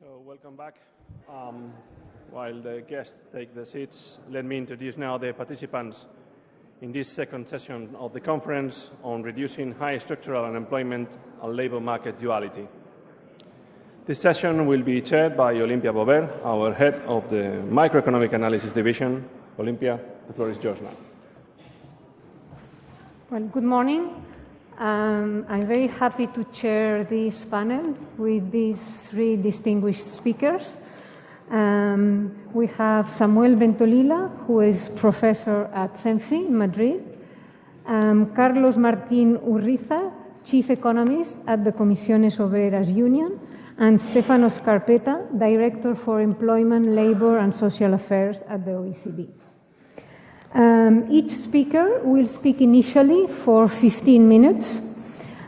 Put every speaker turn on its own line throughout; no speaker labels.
So welcome back. While the guests take the seats, let me introduce now the participants in this second session of the conference on reducing high structural unemployment and labour market duality. This session will be chaired by Olympia Bover, our head of the Microeconomic Analysis Division. Olympia, the floor is yours now.
Well, good morning. I'm very happy to chair this panel with these three distinguished speakers. We have Samuel Ventolila, who is professor at CENFI in Madrid, Carlos Martín Urriza, chief economist at the Comisiones Obreras Union, and Stefanos Karpeta, director for employment, labor and social affairs at the OECD. Each speaker will speak initially for 15 minutes,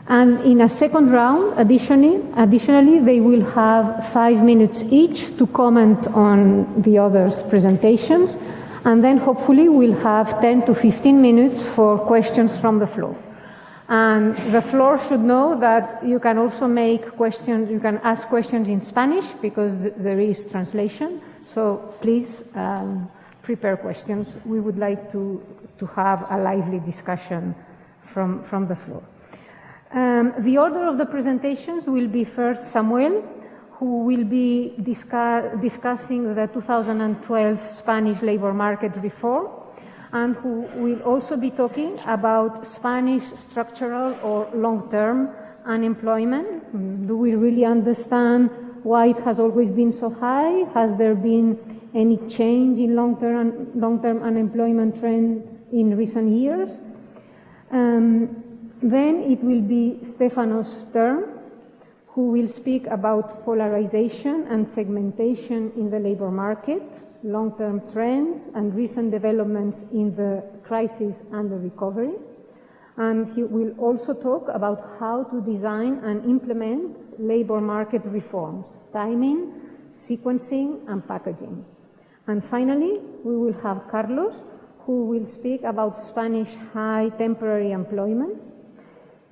and in a second round, additionally, they will have 5 minutes each to comment on the others' presentations, and then hopefully we'll have 10 to 15 minutes for questions from the floor. And the floor should know that you can also make questions, you can ask questions in Spanish because there is translation, so please prepare questions. We would like to have a lively discussion from the floor. The order of the presentations will be first Samuel, who will be discussing the 2012 Spanish labor market reform, and who will also be talking about Spanish structural or long-term unemployment. Do we really understand why it has always been so high? Has there been any change in long-term unemployment trends in recent years? Then it will be Stefanos' turn, who will speak about polarization and segmentation in the labor market, long-term trends and recent developments in the crisis and the recovery. And he will also talk about how to design and implement labor market reforms, timing, sequencing and packaging. And finally, we will have Carlos, who will speak about Spanish high temporary employment,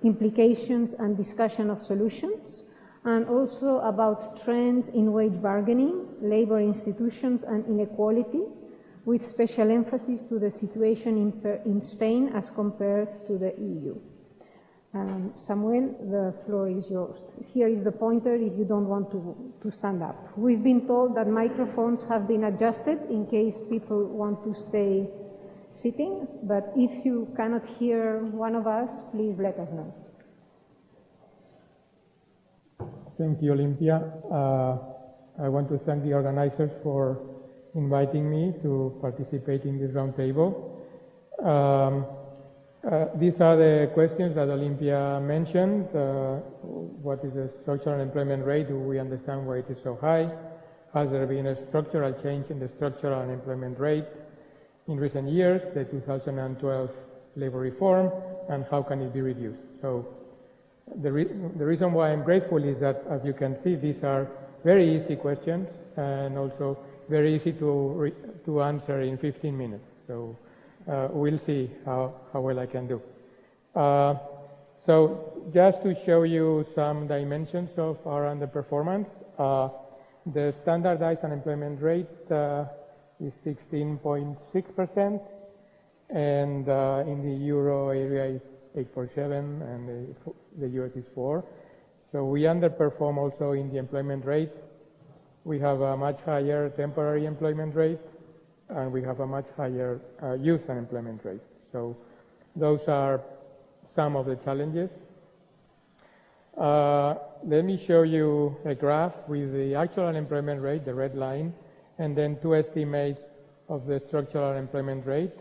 implications and discussion of solutions, and also about trends in wage bargaining, labor institutions and inequality, with special emphasis to the situation in Spain as compared to the EU. Samuel, the floor is yours. Here is the pointer if you don't want to stand up. We've been told that microphones have been adjusted in case people want to stay sitting, but if you cannot hear one of us, please let us know.
Thank you, Olympia. I want to thank the organizers for inviting me to participate in this roundtable. These are the questions that Olympia mentioned. What is the structural unemployment rate? Do we understand why it is so high? Has there been a structural change in the structural unemployment rate in recent years, the 2012 labor reform, and how can it be reduced? So the reason why I'm grateful is that, as you can see, these are very easy questions and also very easy to answer in 15 minutes. So we'll see how well I can do. So just to show you some dimensions of our underperformance, the standardized unemployment rate is 16.6%, and in the euro area is 8.7%, and the US is 4%. So we underperform also in the employment rate. We have a much higher temporary employment rate, and we have a much higher youth unemployment rate. So those are some of the challenges. Let me show you a graph with the actual unemployment rate, the red line, and then two estimates of the structural unemployment rate,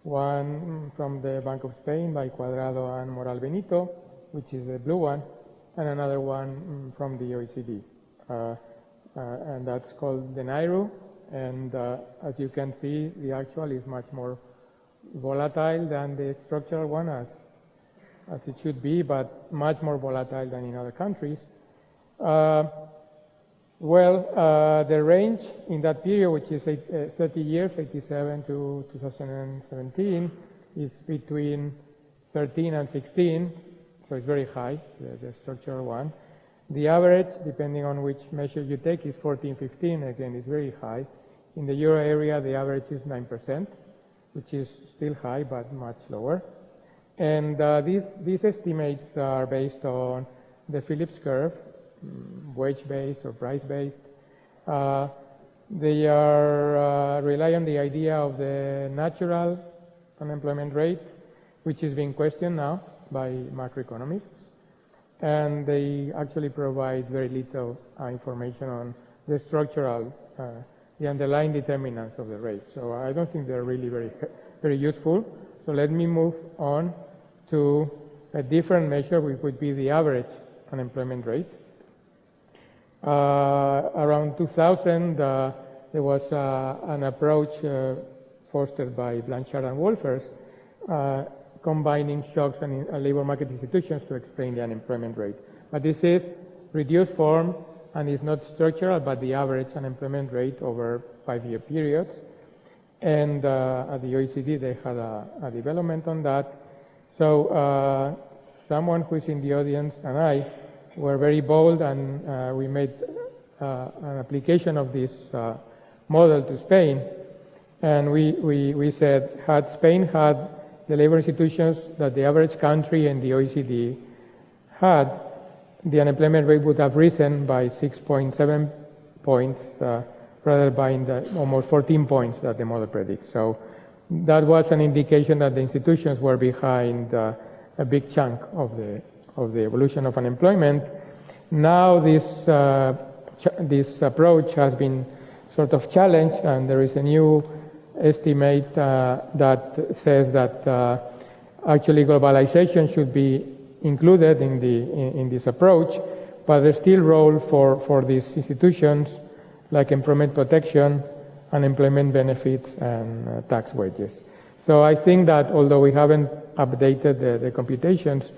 one from the Bank of Spain by Cuadrado and Moral Benito, which is the blue one, and another one from the OECD. And that's called the NAIRU, and as you can see, the actual is much more volatile than the structural one, as it should be, but much more volatile than in other countries. The range in that period, which is 30 years, 87 to 2017, is between 13 and 16, so it's very high, the structural one. The average, depending on which measure you take, is 14, 15. Again, it's very high. In the euro area, the average is 9%, which is still high, but much lower. And these estimates are based on the Phillips curve, wage-based or price-based. They are rely on the idea of the natural unemployment rate, which is being questioned now by macroeconomists. And they actually provide very little information on the structural, the underlying determinants of the rate. So I don't think they're really very useful. So let me move on to a different measure, which would be the average unemployment rate. Around 2000, there was an approach fostered by Blanchard and Wolfers, combining shocks and labor market institutions to explain the unemployment rate. But this is reduced form and is not structural, but the average unemployment rate over 5-year periods. And at the OECD, they had a development on that. So someone who is in the audience and I were very bold, and we made an application of this model to Spain. And we said, had Spain had the labor institutions that the average country in the OECD had, the unemployment rate would have risen by 6.7 points rather than the almost 14 points that the model predicts. So that was an indication that the institutions were behind a big chunk of the evolution of unemployment. Now this approach has been sort of challenged, and there is a new estimate that says that actually globalization should be included in this approach, but there's still role for these institutions like employment protection, unemployment benefits, and tax wages. So I think that although we haven't updated the computations,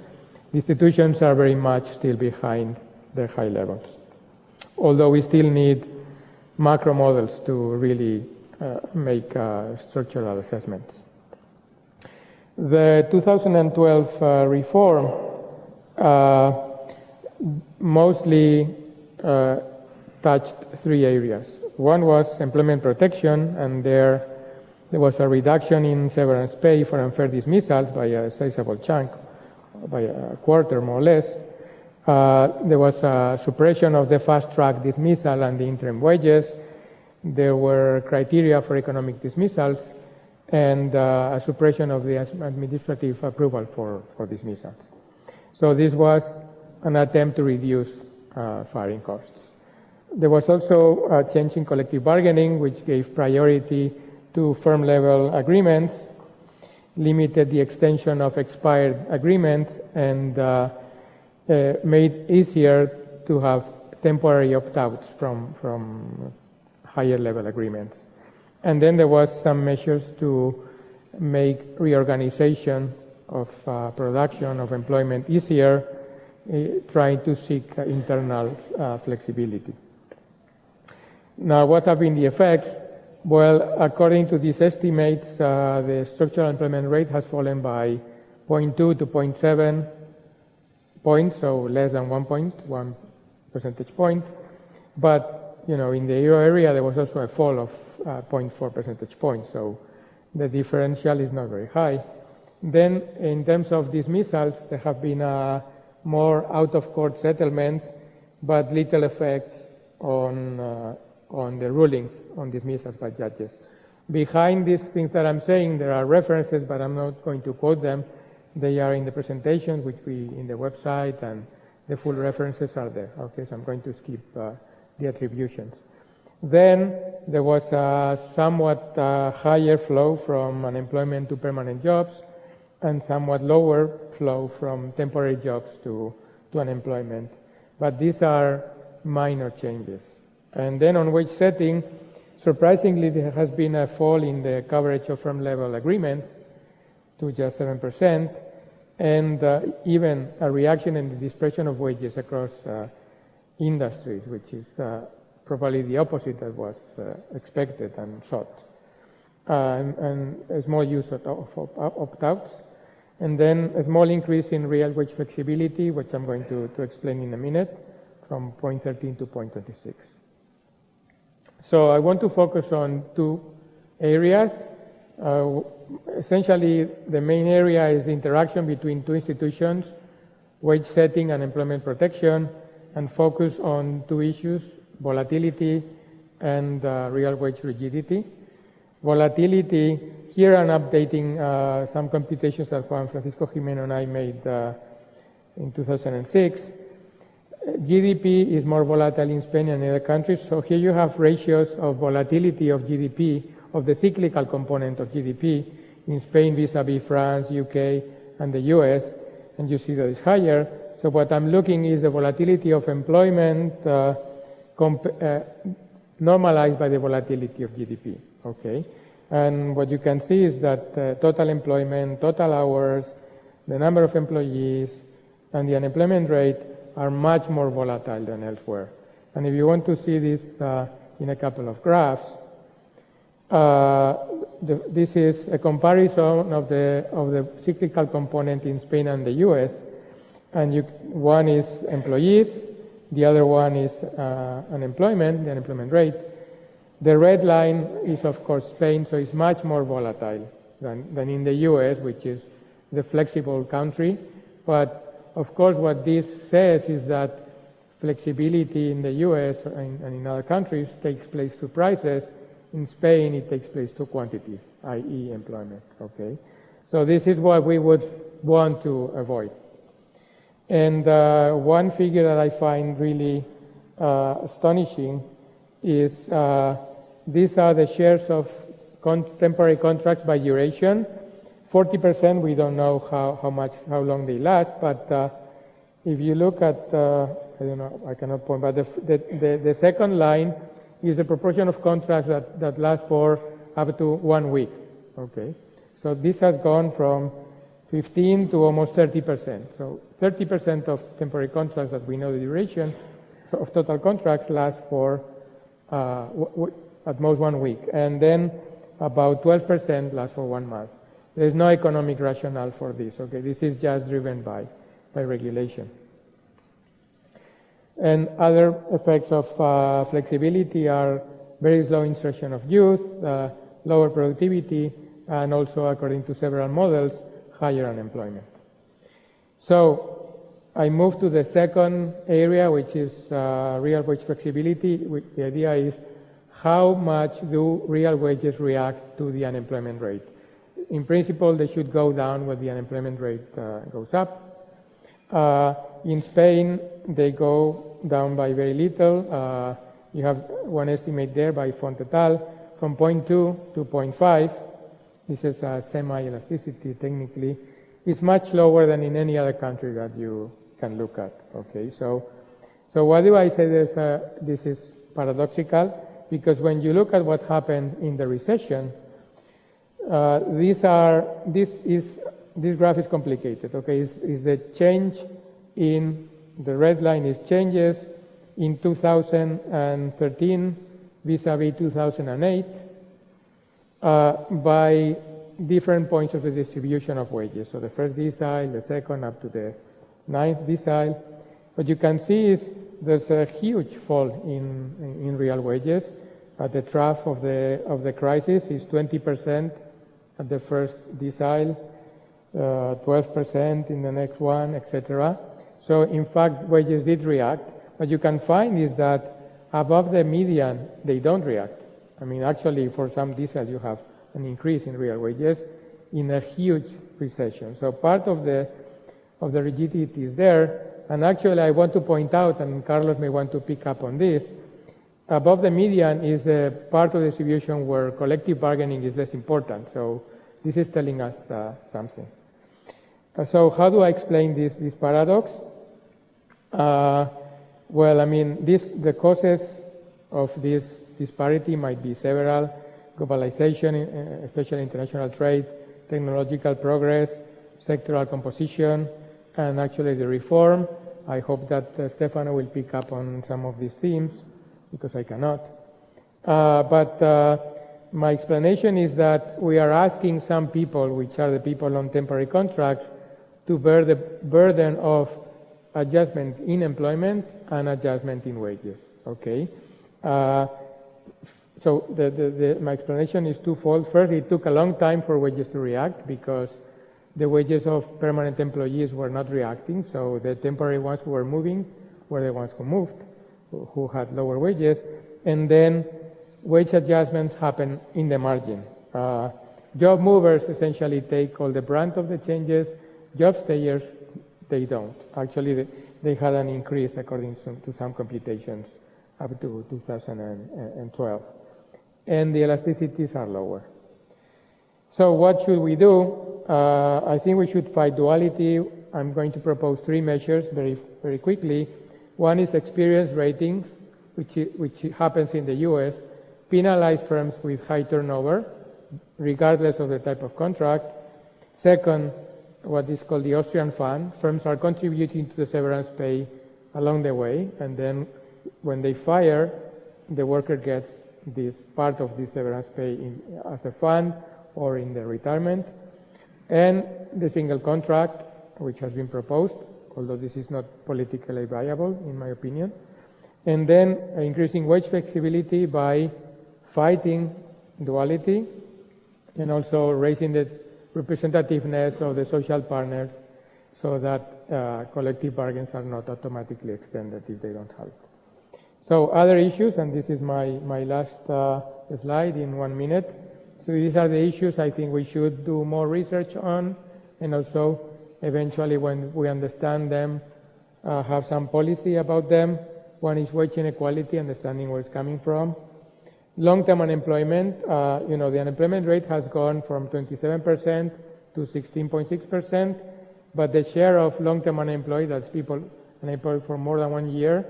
the institutions are very much still behind the high levels, although we still need macro models to really make structural assessments. The 2012 reform mostly touched 3 areas. One was employment protection, and there was a reduction in severance pay for unfair dismissals by a sizable chunk, by a quarter more or less. There was a suppression of the fast-track dismissal and the interim wages. There were criteria for economic dismissals, and a suppression of the administrative approval for dismissals. So this was an attempt to reduce firing costs. There was also a change in collective bargaining, which gave priority to firm-level agreements, limited the extension of expired agreements, and made easier to have temporary opt-outs from higher-level agreements. And then there was some measures to make reorganization of production, of employment easier, trying to seek internal flexibility. Now, what have been the effects? Well, according to these estimates, the structural employment rate has fallen by 0.2 to 0.7 points, so less than 1 percentage point. But, in the euro area, there was also a fall of 0.4 percentage points, so the differential is not very high. Then, in terms of dismissals, there have been more out-of-court settlements, but little effects on the rulings on dismissals by judges. Behind these things that I'm saying, there are references, but I'm not going to quote them. They are in the presentation, which in the website, and the full references are there. Okay, so I'm going to skip the attributions. Then there was a somewhat higher flow from unemployment to permanent jobs, and somewhat lower flow from temporary jobs to unemployment. But these are minor changes. And then on wage setting, surprisingly, there has been a fall in the coverage of firm-level agreements to just 7%, and even a reaction in the dispersion of wages across industries, which is probably the opposite that was expected and sought. And a small use of opt-outs, and then a small increase in real wage flexibility, which I'm going to explain in a minute, from 0.13 to 0.26. So I want to focus on two areas. Essentially, the main area is the interaction between two institutions, wage setting and employment protection, and focus on two issues, volatility and real wage rigidity. Volatility, here I'm updating some computations that Juan Francisco Jimeno and I made in 2006. GDP is more volatile in Spain and other countries, so here you have ratios of volatility of GDP, of the cyclical component of GDP, in Spain vis-a-vis France, UK, and the US, and you see that it's higher. So what I'm looking is the volatility of employment normalized by the volatility of GDP, okay? And what you can see is that total employment, total hours, the number of employees, and the unemployment rate are much more volatile than elsewhere. And if you want to see this in a couple of graphs, this is a comparison of the cyclical component in Spain and the US. And one is employees, the other one is unemployment, the unemployment rate. The red line is, of course, Spain, so it's much more volatile than in the US, which is the flexible country. But of course, what this says is that flexibility in the US and in other countries takes place to prices. In Spain, it takes place to quantities, i.e. employment, okay? So this is what we would want to avoid. And one figure that I find really astonishing is these are the shares of temporary contracts by duration. 40%, we don't know how long they last, but if you look at, I don't know, I cannot point, but the second line is the proportion of contracts that last for up to 1 week, okay? So this has gone from 15 to almost 30%. So 30% of temporary contracts that we know the duration of total contracts last for at most 1 week, and then about 12% last for 1 month. There is no economic rationale for this, okay? This is just driven by regulation. And other effects of flexibility are very slow insertion of youth, lower productivity, and also, according to several models, higher unemployment. So I move to the second area, which is real wage flexibility. The idea is how much do real wages react to the unemployment rate? In principle, they should go down when the unemployment rate goes up. In Spain, they go down by very little. You have one estimate there by Font et al. From 0.2 to 0.5. This is a semi-elasticity technically. It's much lower than in any other country that you can look at. Okay, so why do I say this is paradoxical? Because when you look at what happened in the recession, this graph is complicated. Okay, is the change in the red line is changes in 2013 vis-a-vis 2008 by different points of the distribution of wages. So the first decile, the second up to the 9th decile. What you can see is there's a huge fall in real wages. At the trough of the crisis is 20% at the first decile, 12% in the next one, etc. So in fact, wages did react. What you can find is that above the median, they don't react. I mean, actually, for some decile, you have an increase in real wages in a huge recession. So part of the rigidity is there. And actually, I want to point out, and Carlos may want to pick up on this, above the median is the part of the distribution where collective bargaining is less important. So this is telling us something. So how do I explain this paradox? Well, I mean, the causes of this disparity might be several: globalization, especially international trade, technological progress, sectoral composition, and actually the reform. I hope that Stefano will pick up on some of these themes, because I cannot. But my explanation is that we are asking some people, which are the people on temporary contracts, to bear the burden of adjustment in employment and adjustment in wages, okay? So my explanation is twofold. First, it took a long time for wages to react because the wages of permanent employees were not reacting, so the temporary ones who were moving were the ones who moved, who had lower wages, and then wage adjustments happen in the margin. Job movers essentially take all the brunt of the changes. Job stayers, they don't. Actually, they had an increase according to some computations up to 2012. And the elasticities are lower. So what should we do? I think we should fight duality. I'm going to propose 3 measures very quickly. One is experience ratings, which happens in the US, penalize firms with high turnover, regardless of the type of contract. Second, what is called the Austrian fund. Firms are contributing to the severance pay along the way, and then when they fire, the worker gets this part of the severance pay as a fund or in the retirement. And the single contract, which has been proposed, although this is not politically viable, in my opinion. And then increasing wage flexibility by fighting duality and also raising the representativeness of the social partners so that collective bargains are not automatically extended if they don't have it. So other issues, and this is my last slide in 1 minute. So these are the issues I think we should do more research on, and also eventually when we understand them, have some policy about them. One is wage inequality, understanding where it's coming from. Long-term unemployment, the unemployment rate has gone from 27% to 16.6%, but the share of long-term unemployed, that's people unemployed for more than 1 year,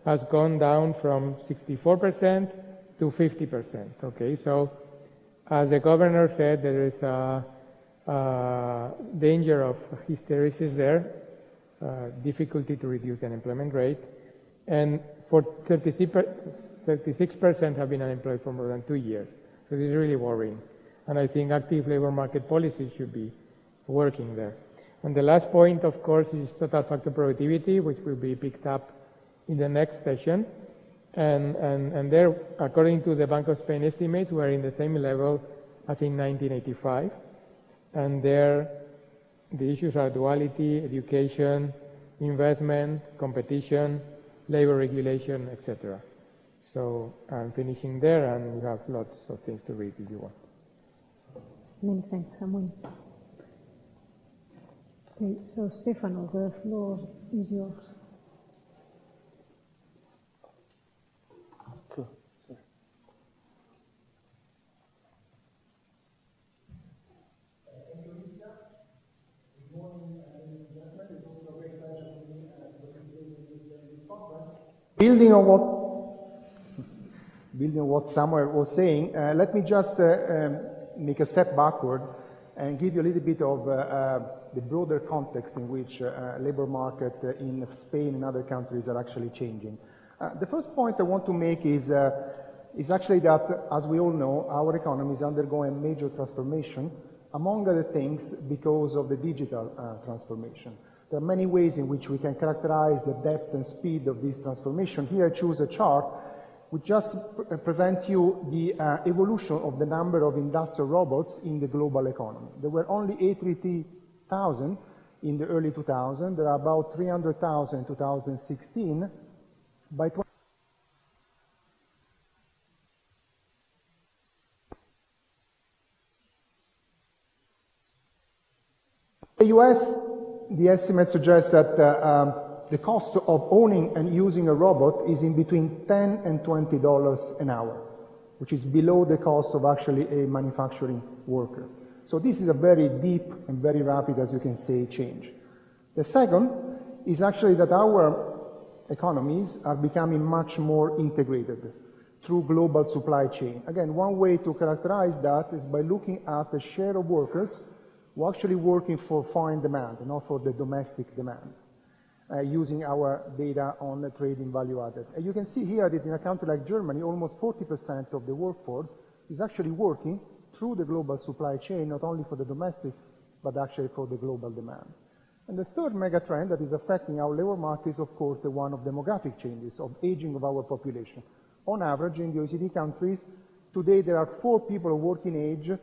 has gone down from 64% to 50%, okay? So, as the governor said, there is a danger of hysteresis there, difficulty to reduce the unemployment rate, and for 36% have been unemployed for more than 2 years. So this is really worrying. And I think active labor market policies should be working there. And the last point, of course, is total factor productivity, which will be picked up in the next session. And there, according to the Banco de España estimates, we're in the same level as in 1985. And there, the issues are duality, education, investment, competition, labor regulation, etc. So I'm finishing there, and we have lots of things to read if you want.
Many thanks, Samuel. Okay, so Stefano, the floor is yours.
Building on what Samuel was saying, let me just make a step backward and give you a little bit of the broader context in which labor market in Spain and other countries are actually changing. The first point I want to make is actually that, as we all know, our economy is undergoing a major transformation, among other things because of the digital transformation. There are many ways in which we can characterize the depth and speed of this transformation. Here I choose a chart which just present you the evolution of the number of industrial robots in the global economy. There were only 83,000 in the early 2000s. There are about 300,000 in 2016. By the US, the estimate suggests that the cost of owning and using a robot is in between $10 and $20 an hour, which is below the cost of actually a manufacturing worker. So this is a very deep and very rapid, as you can say, change. The second is actually that our economies are becoming much more integrated through global supply chain. Again, one way to characterize that is by looking at the share of workers who are actually working for foreign demand, not for the domestic demand, using our data on the trading value added. And you can see here that in a country like Germany, almost 40% of the workforce is actually working through the global supply chain, not only for the domestic, but actually for the global demand. And the third mega trend that is affecting our labor market is, of course, the one of demographic changes, of aging of our population. On average, in the OECD countries, today there are 4 people of working age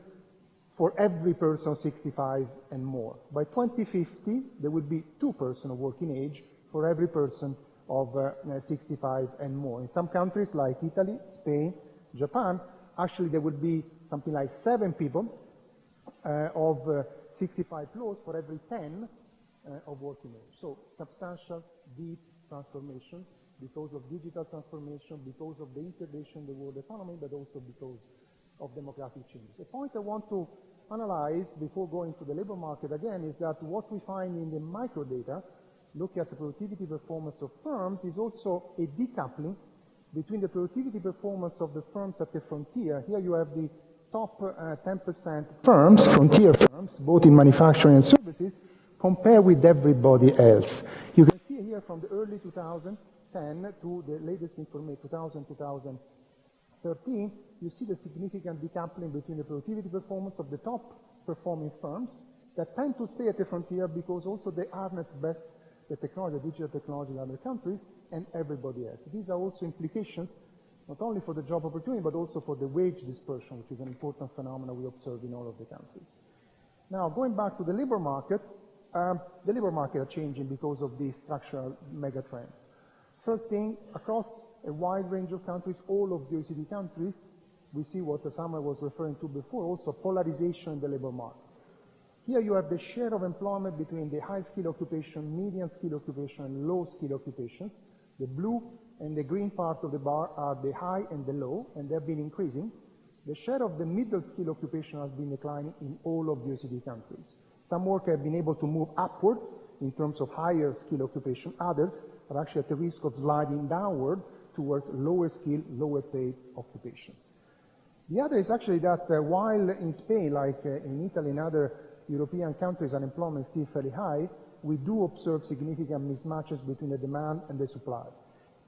for every person 65 and more. By 2050, there will be 2 persons of working age for every person of 65 and more. In some countries like Italy, Spain, Japan, actually there will be something like 7 people of 65 plus for every 10 of working age. So substantial, deep transformation because of digital transformation, because of the integration in the world economy, but also because of demographic changes. The point I want to analyze before going to the labor market again is that what we find in the micro data, look at the productivity performance of firms, is also a decoupling between the productivity performance of the firms at the frontier. Here you have the top 10% firms, frontier firms, both in manufacturing and services, compared with everybody else. You can see here from the early 2010 to the latest information, 2013, you see the significant decoupling between the productivity performance of the top performing firms that tend to stay at the frontier because also they harness best the technology, digital technology in other countries, and everybody else. These are also implications not only for the job opportunity, but also for the wage dispersion, which is an important phenomenon we observe in all of the countries. Now, going back to the labor market are changing because of these structural mega trends. First thing, across a wide range of countries, all of the OECD countries, we see what Samuel was referring to before, also polarization in the labor market. Here you have the share of employment between the high-skill occupation, medium-skill occupation, and low-skill occupations. The blue and the green part of the bar are the high and the low, and they've been increasing. The share of the middle-skill occupation has been declining in all of the OECD countries. Some workers have been able to move upward in terms of higher skill occupation. Others are actually at the risk of sliding downward towards lower skill, lower paid occupations. The other is actually that while in Spain, like in Italy and other European countries, unemployment is still fairly high, we do observe significant mismatches between the demand and the supply.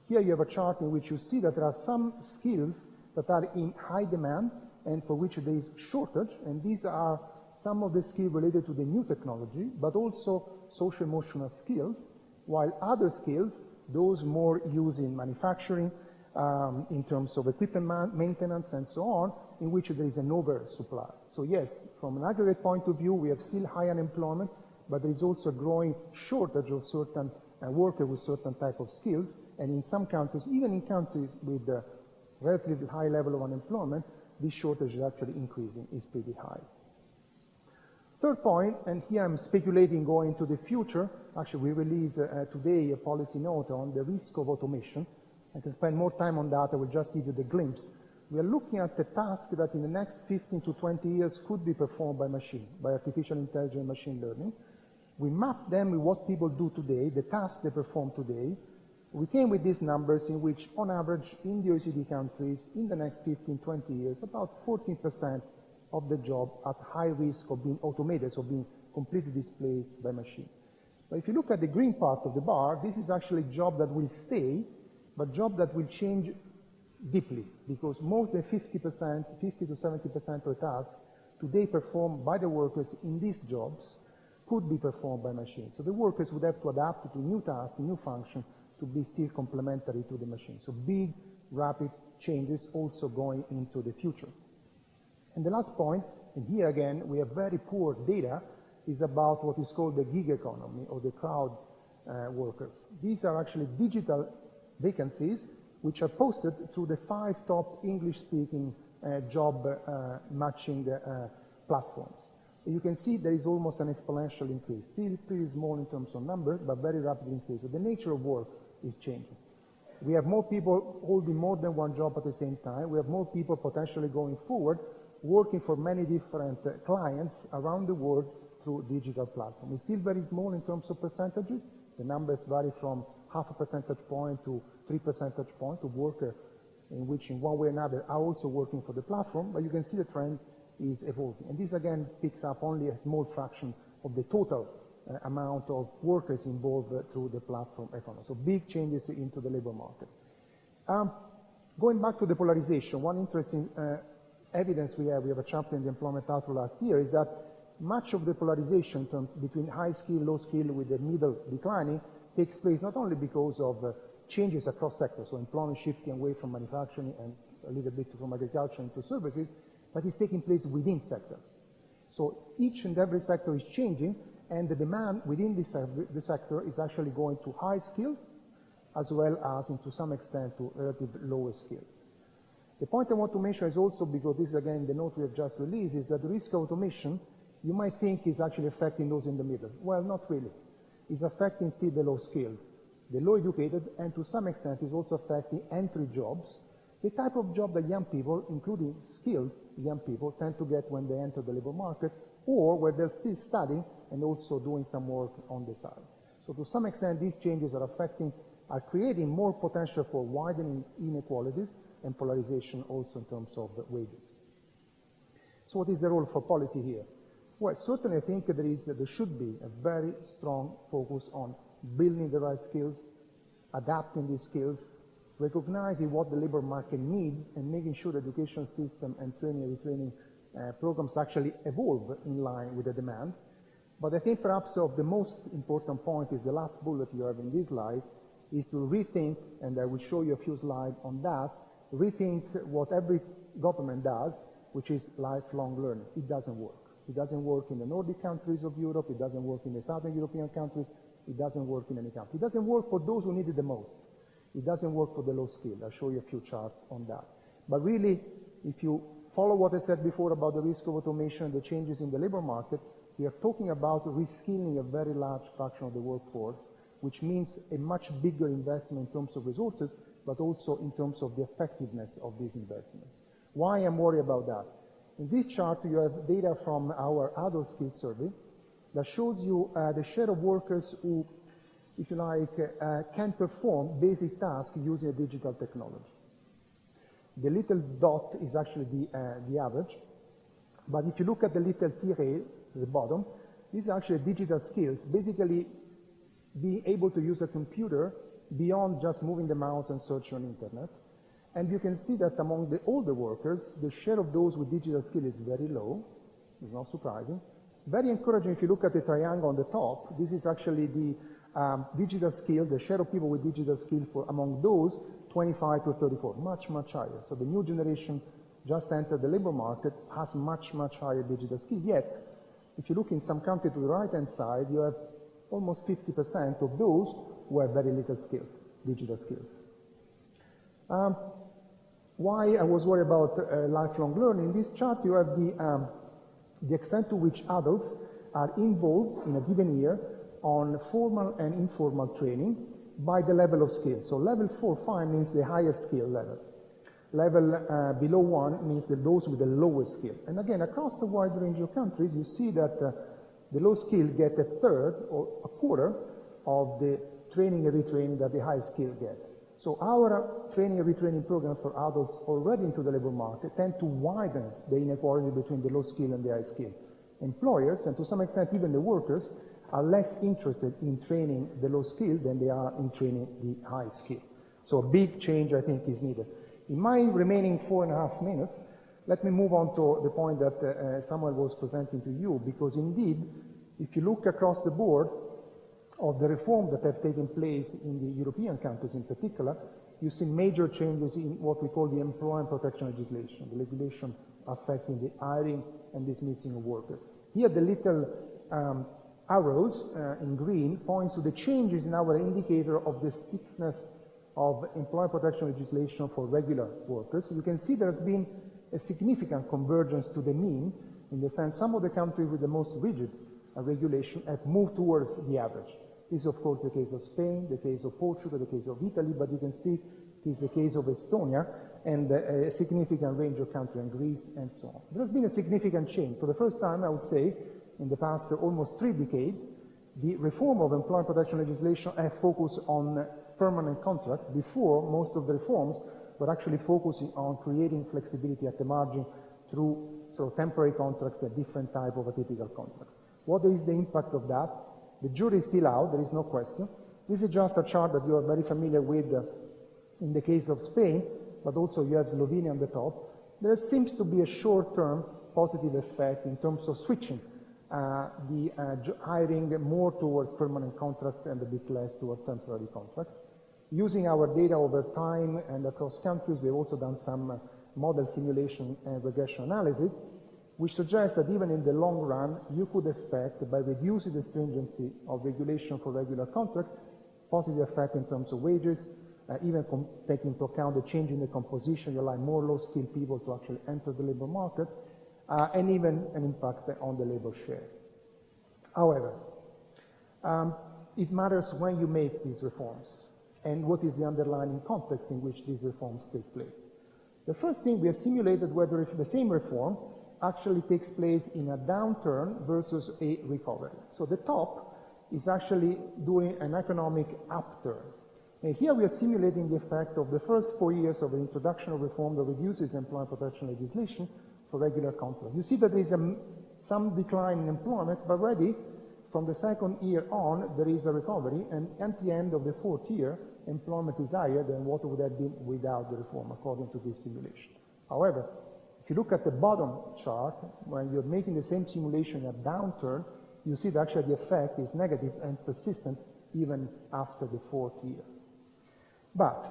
Here you have a chart in which you see that there are some skills that are in high demand and for which there is shortage, and these are some of the skills related to the new technology, but also social emotional skills, while other skills, those more used in manufacturing, in terms of equipment maintenance and so on, in which there is an oversupply. So yes, from an aggregate point of view, we have still high unemployment, but there is also a growing shortage of certain workers with certain type of skills, and in some countries, even in countries with a relatively high level of unemployment, this shortage is actually increasing, is pretty high. Third point, and here I'm speculating going to the future. Actually, we release today a policy note on the risk of automation. I can spend more time on that. I will just give you the glimpse. We are looking at the task that in the next 15 to 20 years could be performed by machine, by artificial intelligence, machine learning. We map them with what people do today, the tasks they perform today. We came with these numbers in which, on average, in the OECD countries, in the next 15, 20 years, about 14% of the job at high risk of being automated, so being completely displaced by machine. But if you look at the green part of the bar, this is actually a job that will stay, but job that will change deeply, because most than 50 to 70% of tasks today performed by the workers in these jobs could be performed by machines. So the workers would have to adapt to new tasks, new functions, to be still complementary to the machine. So big, rapid changes also going into the future. And the last point, and here again, we have very poor data, is about what is called the gig economy, or the crowd workers. These are actually digital vacancies which are posted through the 5 top English-speaking job matching platforms. You can see there is almost an exponential increase, still pretty small in terms of numbers, but very rapid increase. So the nature of work is changing. We have more people holding more than one job at the same time. We have more people potentially going forward, working for many different clients around the world through digital platforms. It's still very small in terms of percentages. The numbers vary from 0.5 percentage point to 3 percentage points of workers in which in one way or another are also working for the platform, but you can see the trend is evolving. And this again picks up only a small fraction of the total amount of workers involved through the platform economy. So big changes into the labor market. Going back to the polarization, one interesting evidence we have a chapter in the employment outlook last year, is that much of the polarization between high skill, low skill, with the middle declining, takes place not only because of changes across sectors, so employment shifting away from manufacturing and a little bit from agriculture into services, but it's taking place within sectors. So each and every sector is changing, and the demand within the sector is actually going to high skill, as well as, to some extent, to relatively lower skills. The point I want to mention is also, because this is again the note we have just released, is that the risk of automation, you might think, is actually affecting those in the middle. Well, not really. It's affecting still the low skilled, the low educated, and to some extent is also affecting entry jobs, the type of job that young people, including skilled young people, tend to get when they enter the labor market, or where they're still studying and also doing some work on the side. So to some extent, these changes are creating more potential for widening inequalities and polarization also in terms of wages. So what is the role for policy here? Well, certainly I think there should be a very strong focus on building the right skills, adapting these skills, recognizing what the labor market needs, and making sure the education system and training and retraining programs actually evolve in line with the demand. But I think perhaps of the most important point is the last bullet you have in this slide, is to rethink, and I will show you a few slides on that, rethink what every government does, which is lifelong learning. It doesn't work. It doesn't work in the Nordic countries of Europe, it doesn't work in the Southern European countries, it doesn't work in any country. It doesn't work for those who need it the most. It doesn't work for the low skilled. I'll show you a few charts on that. But really, if you follow what I said before about the risk of automation and the changes in the labor market, we are talking about reskilling a very large fraction of the workforce, which means a much bigger investment in terms of resources, but also in terms of the effectiveness of this investment. Why I'm worried about that? In this chart, you have data from our adult skills survey that shows you the share of workers who, if you like, can perform basic tasks using a digital technology. The little dot is actually the average, but if you look at the little tiret at the bottom, these are actually digital skills, basically being able to use a computer beyond just moving the mouse and searching on internet. And you can see that among the older workers, the share of those with digital skill is very low. It's not surprising. Very encouraging if you look at the triangle on the top. This is actually the digital skill, the share of people with digital skill for among those 25 to 34, much, much higher. So the new generation just entered the labor market has much, much higher digital skill. Yet, if you look in some countries to the right-hand side, you have almost 50% of those who have very little skills, digital skills. Why I was worried about lifelong learning, in this chart you have the extent to which adults are involved in a given year on formal and informal training by the level of skill. So level 4, 5 means the highest skill level. Level below 1 means those with the lowest skill. And again, across a wide range of countries, you see that the low skill get a third or a quarter of the training and retraining that the high skill get. So our training and retraining programs for adults already into the labor market tend to widen the inequality between the low skill and the high skill. Employers, and to some extent even the workers, are less interested in training the low skill than they are in training the high skill. So a big change, I think, is needed. In my remaining 4.5 minutes, let me move on to the point that Samuel was presenting to you, because indeed, if you look across the board of the reforms that have taken place in the European countries in particular, you see major changes in what we call the employment protection legislation, the regulation affecting the hiring and dismissing of workers. Here, the little arrows in green points to the changes in our indicator of the strictness of employment protection legislation for regular workers. You can see there has been a significant convergence to the mean, in the sense some of the countries with the most rigid regulation have moved towards the average. This is, of course, the case of Spain, the case of Portugal, the case of Italy, but you can see it is the case of Estonia and a significant range of countries, and Greece, and so on. There has been a significant change. For the first time, I would say, in the past almost 3 decades, the reform of employment protection legislation has focused on permanent contracts. Before, most of the reforms were actually focusing on creating flexibility at the margin through sort of temporary contracts and different type of atypical contracts. What is the impact of that? The jury is still out, there is no question. This is just a chart that you are very familiar with in the case of Spain, but also you have Slovenia on the top. There seems to be a short-term positive effect in terms of switching hiring more towards permanent contracts and a bit less towards temporary contracts. Using our data over time and across countries, we've also done some model simulation and regression analysis, which suggests that even in the long run, you could expect, by reducing the stringency of regulation for regular contracts, positive effect in terms of wages, even taking into account the change in the composition, you allow more low-skilled people to actually enter the labor market, and even an impact on the labor share. However, it matters when you make these reforms and what is the underlying context in which these reforms take place. The first thing, we have simulated whether if the same reform actually takes place in a downturn versus a recovery. So the top is actually doing an economic upturn. And here we are simulating the effect of the first 4 years of the introduction of reform that reduces employment protection legislation for regular contracts. You see that there is some decline in employment, but already from the second year on, there is a recovery, and at the end of the 4th year, employment is higher than what would have been without the reform, according to this simulation. However, if you look at the bottom chart, when you're making the same simulation at downturn, you see that actually the effect is negative and persistent even after the 4th year. But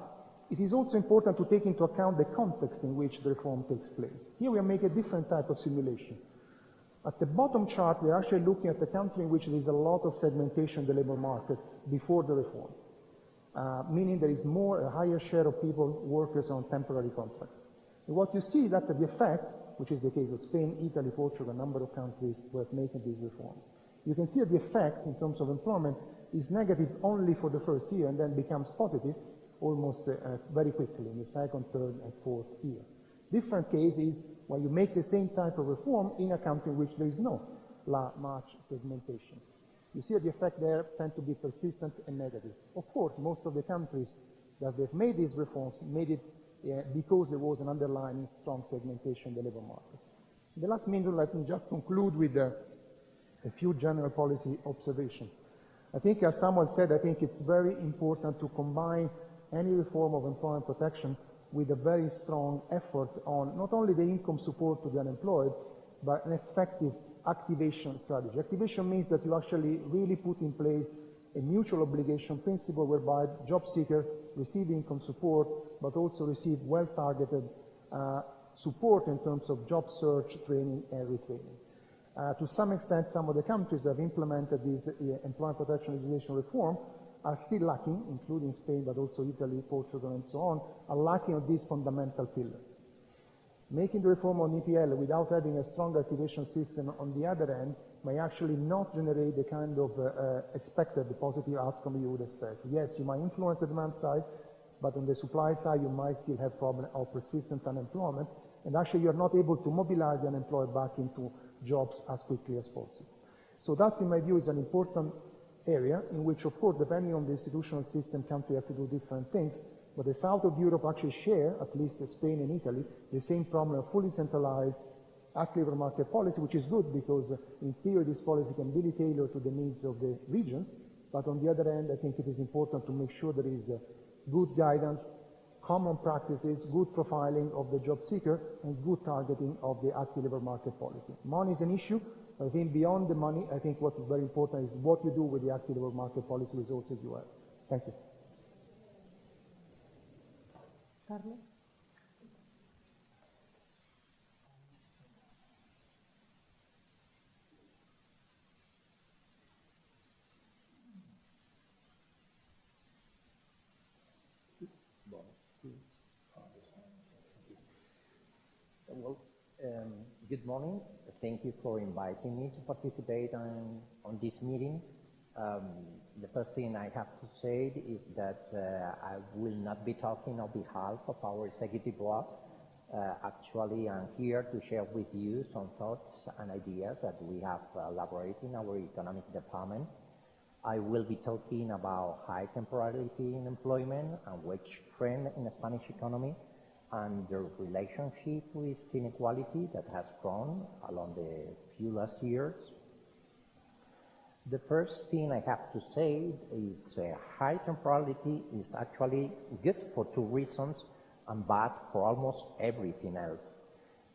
it is also important to take into account the context in which the reform takes place. Here we are making a different type of simulation. At the bottom chart, we are actually looking at the country in which there is a lot of segmentation in the labor market before the reform, meaning there is a higher share of people, workers on temporary contracts. And what you see is that the effect, which is the case of Spain, Italy, Portugal, a number of countries were making these reforms. You can see that the effect in terms of employment is negative only for the first year and then becomes positive almost very quickly in the second, third, and 4th year. Different case is when you make the same type of reform in a country in which there is no much segmentation. You see that the effect there tend to be persistent and negative. Of course, most of the countries that they've made these reforms made it because there was an underlying strong segmentation in the labor market. In the last minute, let me just conclude with a few general policy observations. I think, as someone said, I think it's very important to combine any reform of employment protection with a very strong effort on not only the income support to the unemployed, but an effective activation strategy. Activation means that you actually really put in place a mutual obligation principle whereby job seekers receive income support, but also receive well-targeted support in terms of job search, training, and retraining. To some extent, some of the countries that have implemented this employment protection legislation reform are still lacking, including Spain, but also Italy, Portugal, and so on, are lacking of this fundamental pillar. Making the reform on EPL without having a strong activation system on the other end may actually not generate the kind of expected positive outcome you would expect. Yes, you might influence the demand side, but on the supply side, you might still have problem of persistent unemployment, and actually you're not able to mobilize the unemployed back into jobs as quickly as possible. So that's, in my view, is an important area in which, of course, depending on the institutional system, countries have to do different things, but the south of Europe actually share, at least Spain and Italy, the same problem of fully centralized active labor market policy, which is good because in theory this policy can be tailored to the needs of the regions, but on the other hand, I think it is important to make sure there is good guidance, common practices, good profiling of the job seeker, and good targeting of the active labor market policy. Money is an issue. I think beyond the money, I think what is very important is what you do with the active labor market policy resources you have. Thank you.
Carlos?
Well, good morning. Thank you for inviting me to participate on this meeting. The first thing I have to say is that I will not be talking on behalf of our executive board. Actually, I'm here to share with you some thoughts and ideas that we have elaborated in our economic department. I will be talking about high temporality in employment and wage trend in the Spanish economy, and the relationship with inequality that has grown along the few last years. The first thing I have to say is high temporality is actually good for two reasons and bad for almost everything else.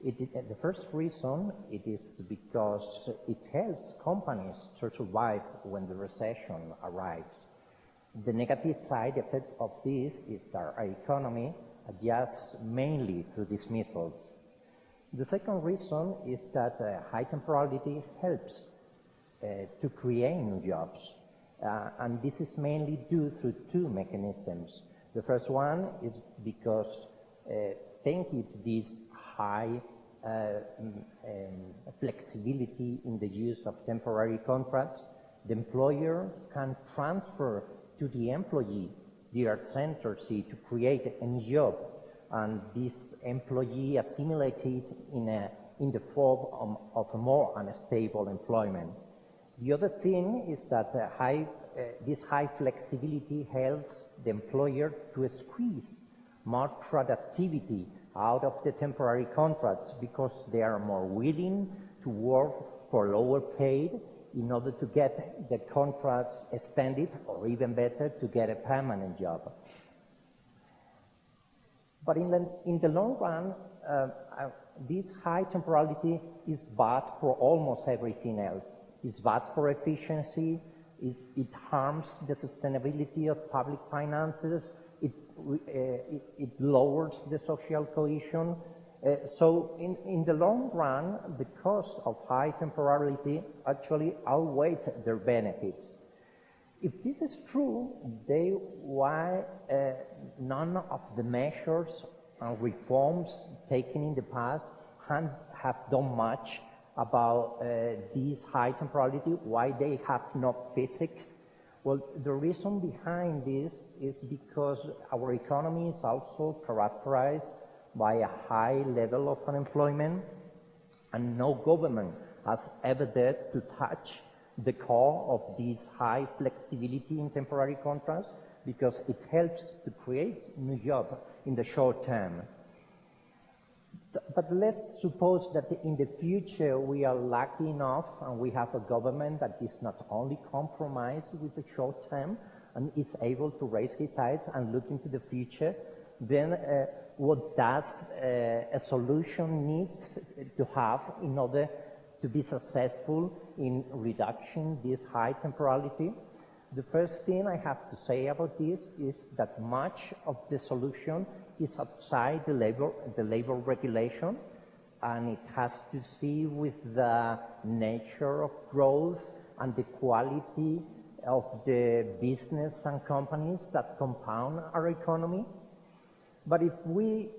The first reason, it is because it helps companies to survive when the recession arrives. The negative side effect of this is that our economy adjusts mainly to dismissals. The second reason is that high temporality helps to create new jobs. And this is mainly due to two mechanisms. The first one is because thanks to this high flexibility in the use of temporary contracts, the employer can transfer to the employee their centrality to create a new job, and this employee assimilated in the form of a more unstable employment. The other thing is that this high flexibility helps the employer to squeeze more productivity out of the temporary contracts because they are more willing to work for lower paid in order to get the contracts extended, or even better, to get a permanent job. But in the long run, this high temporality is bad for almost everything else. It's bad for efficiency, it harms the sustainability of public finances, it lowers the social cohesion. So in the long run, the cost of high temporality actually outweighs their benefits. If this is true, then why none of the measures and reforms taken in the past have done much about this high temporality, why they have not fixed? Well, the reason behind this is because our economy is also characterized by a high level of unemployment, and no government has ever dared to touch the core of this high flexibility in temporary contracts because it helps to create new jobs in the short term. But let's suppose that in the future we are lucky enough and we have a government that is not only compromised with the short term and is able to raise his eyes and look into the future, then what does a solution need to have in order to be successful in reducing this high temporality? The first thing I have to say about this is that much of the solution is outside the labor regulation, and it has to see with the nature of growth and the quality of the business and companies that compound our economy. But if we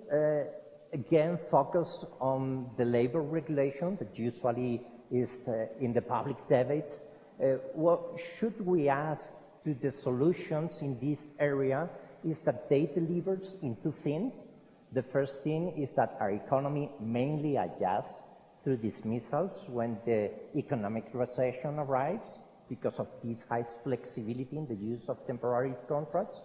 again focus on the labor regulation that usually is in the public debate, what should we ask to the solutions in this area is that they delivers in two things. The first thing is that our economy mainly adjusts through dismissals when the economic recession arrives because of this high flexibility in the use of temporary contracts.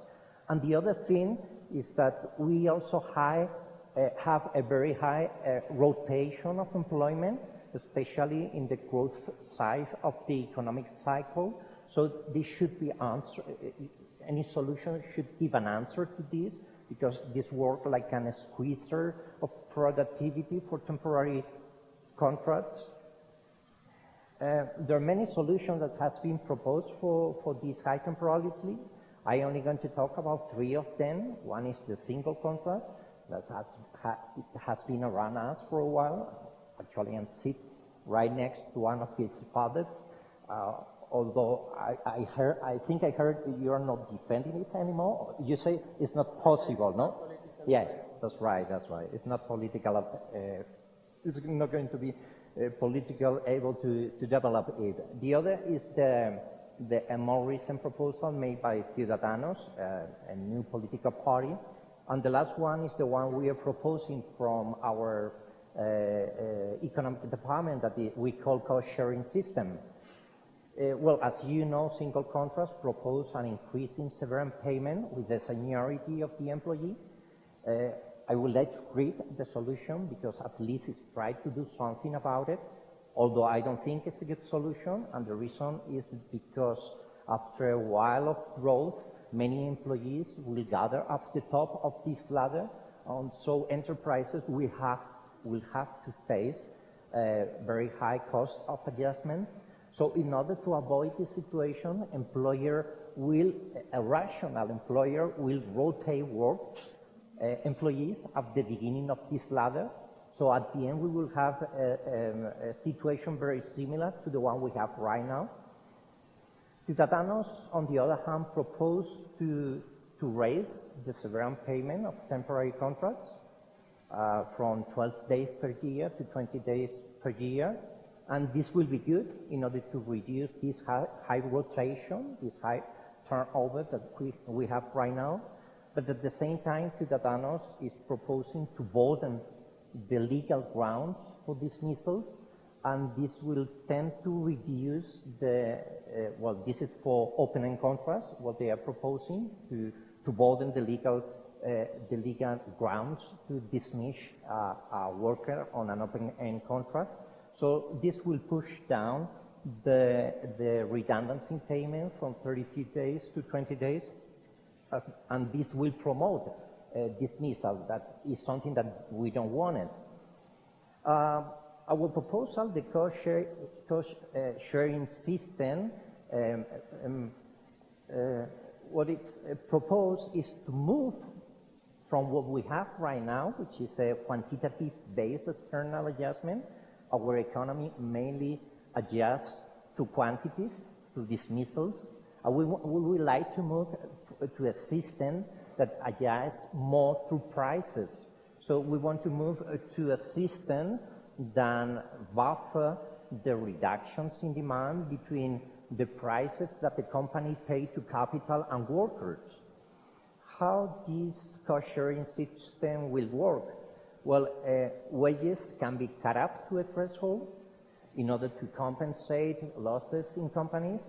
And the other thing is that we also have a very high rotation of employment, especially in the growth side of the economic cycle. So this should be any solution should give an answer to this, because this works like a squeezer of productivity for temporary contracts. There are many solutions that has been proposed for this high temporality. I only going to talk about three of them. One is the single contract that has been around us for a while. Actually, I'm sitting right next to one of his fathers. Although I think I heard that you are not defending it anymore. You say it's not possible, no? Yeah, that's right. It's not political. It's not going to be political able to develop it. The other is a more recent proposal made by Ciudadanos, a new political party. And the last one is the one we are proposing from our economic department that we call cost-sharing system. Well, as you know, single contracts propose an increase in severance payment with the seniority of the employee. I would like to read the solution because at least it's tried to do something about it, although I don't think it's a good solution, and the reason is because after a while of growth, many employees will gather up the top of this ladder, and so enterprises will have will have to face a very high cost of adjustment. So in order to avoid this situation, a rational employer will rotate employees at the beginning of this ladder. So at the end, we will have a situation very similar to the one we have right now. Ciudadanos, on the other hand, proposed to raise the severance payment of temporary contracts from 12 days per year to 20 days per year. And this will be good in order to reduce this high rotation, this high turnover that we have right now. But at the same time, Ciudadanos is proposing to broaden the legal grounds for dismissals, and this will tend to reduce this is for open-end contracts, what they are proposing, to broaden the legal grounds to dismiss a worker on an open-end contract. So this will push down the redundancy payment from 32 days to 20 days, and this will promote dismissal. That is something that we don't want it. Our proposal, the cost-sharing system, what it's proposed is to move from what we have right now, which is a quantitative-based external adjustment. Our economy mainly adjusts to quantities, to dismissals. We would like to move to a system that adjusts more to prices. So we want to move to a system that buffer the reductions in demand between the prices that the company pay to capital and workers. How this cost-sharing system will work? Well, wages can be cut up to a threshold in order to compensate losses in companies.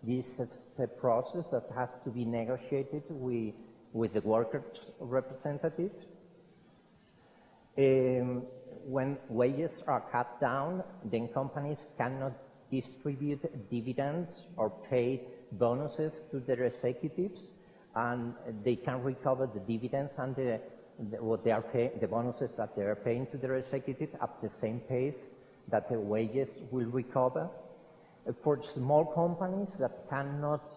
This is a process that has to be negotiated with the workers' representatives. When wages are cut down, then companies cannot distribute dividends or pay bonuses to their executives, and they can recover the dividends and the bonuses that they are paying to their executives at the same pace that the wages will recover. For small companies that cannot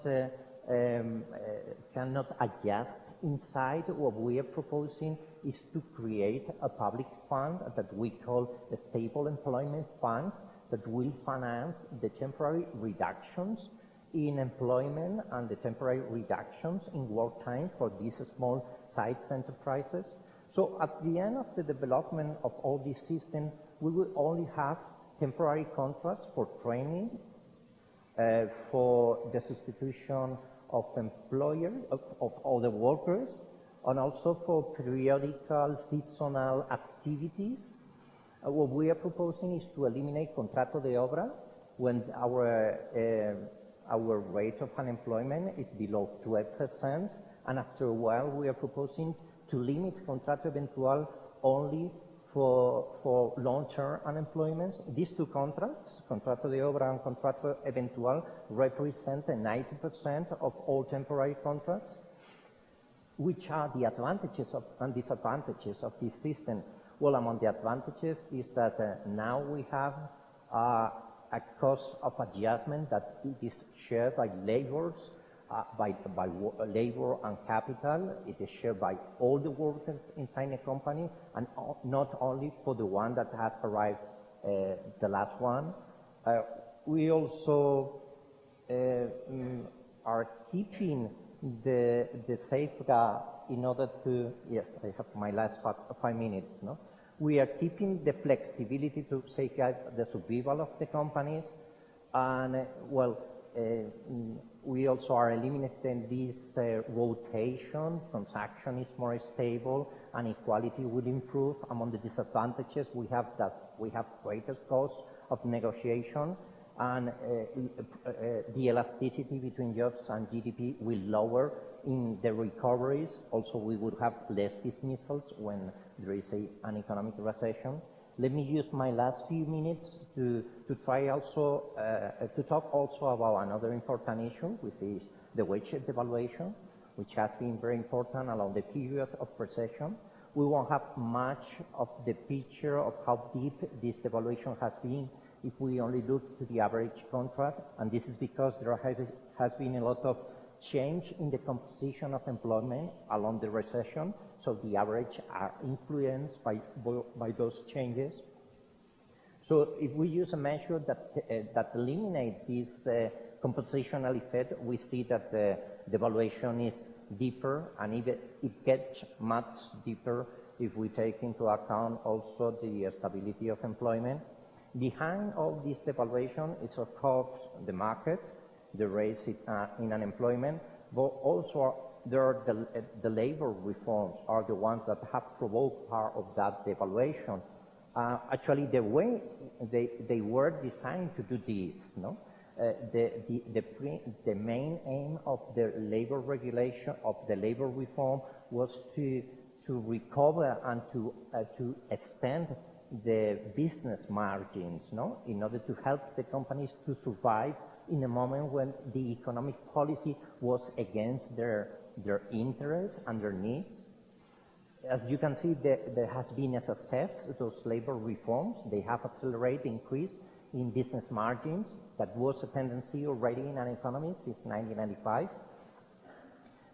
adjust inside, what we are proposing is to create a public fund that we call a stable employment fund that will finance the temporary reductions in employment and the temporary reductions in work time for these small-sized enterprises. So at the end of the development of all these systems, we will only have temporary contracts for training, for the substitution of employers, of other workers, and also for periodical seasonal activities. What we are proposing is to eliminate contrato de obra when our rate of unemployment is below 12%, and after a while we are proposing to limit contrato eventual only for long-term unemployment. These two contracts, contrato de obra and contrato eventual, represent 90% of all temporary contracts. Which are the advantages and disadvantages of this system? Well, among the advantages is that now we have a cost of adjustment that is shared by labor and capital. It is shared by all the workers inside a company, and not only for the one that has arrived, the last one. We also are keeping the safeguard in order to, yes, I have my last 5 minutes, no? We are keeping the flexibility to safeguard the survival of the companies, and we also are eliminating this rotation. Transaction is more stable, and equality will improve. Among the disadvantages, we have greater cost of negotiation, and the elasticity between jobs and GDP will lower in the recoveries. Also, we would have less dismissals when there is an economic recession. Let me use my last few minutes to try also to talk also about another important issue, which is the wage devaluation, which has been very important along the period of recession. we won't have much of the picture of how deep this devaluation has been if we only look to the average contract, and this is because there has been a lot of change in the composition of employment along the recession, so the average are influenced by those changes. So if we use a measure that eliminates this compositional effect, we see that the devaluation is deeper, and even it gets much deeper if we take into account also the stability of employment. Behind all this devaluation is of course the market, the rise in unemployment, but also there are the labor reforms are the ones that have provoked part of that devaluation. Actually, the way they were designed to do this, no? The main aim of the labor regulation, of the labor reform, was to recover and to extend the business margins, no? In order to help the companies to survive in a moment when the economic policy was against their interests and their needs. As you can see, there has been, as I said, those labor reforms. They have accelerated the increase in business margins. That was a tendency already in an economy since 1995.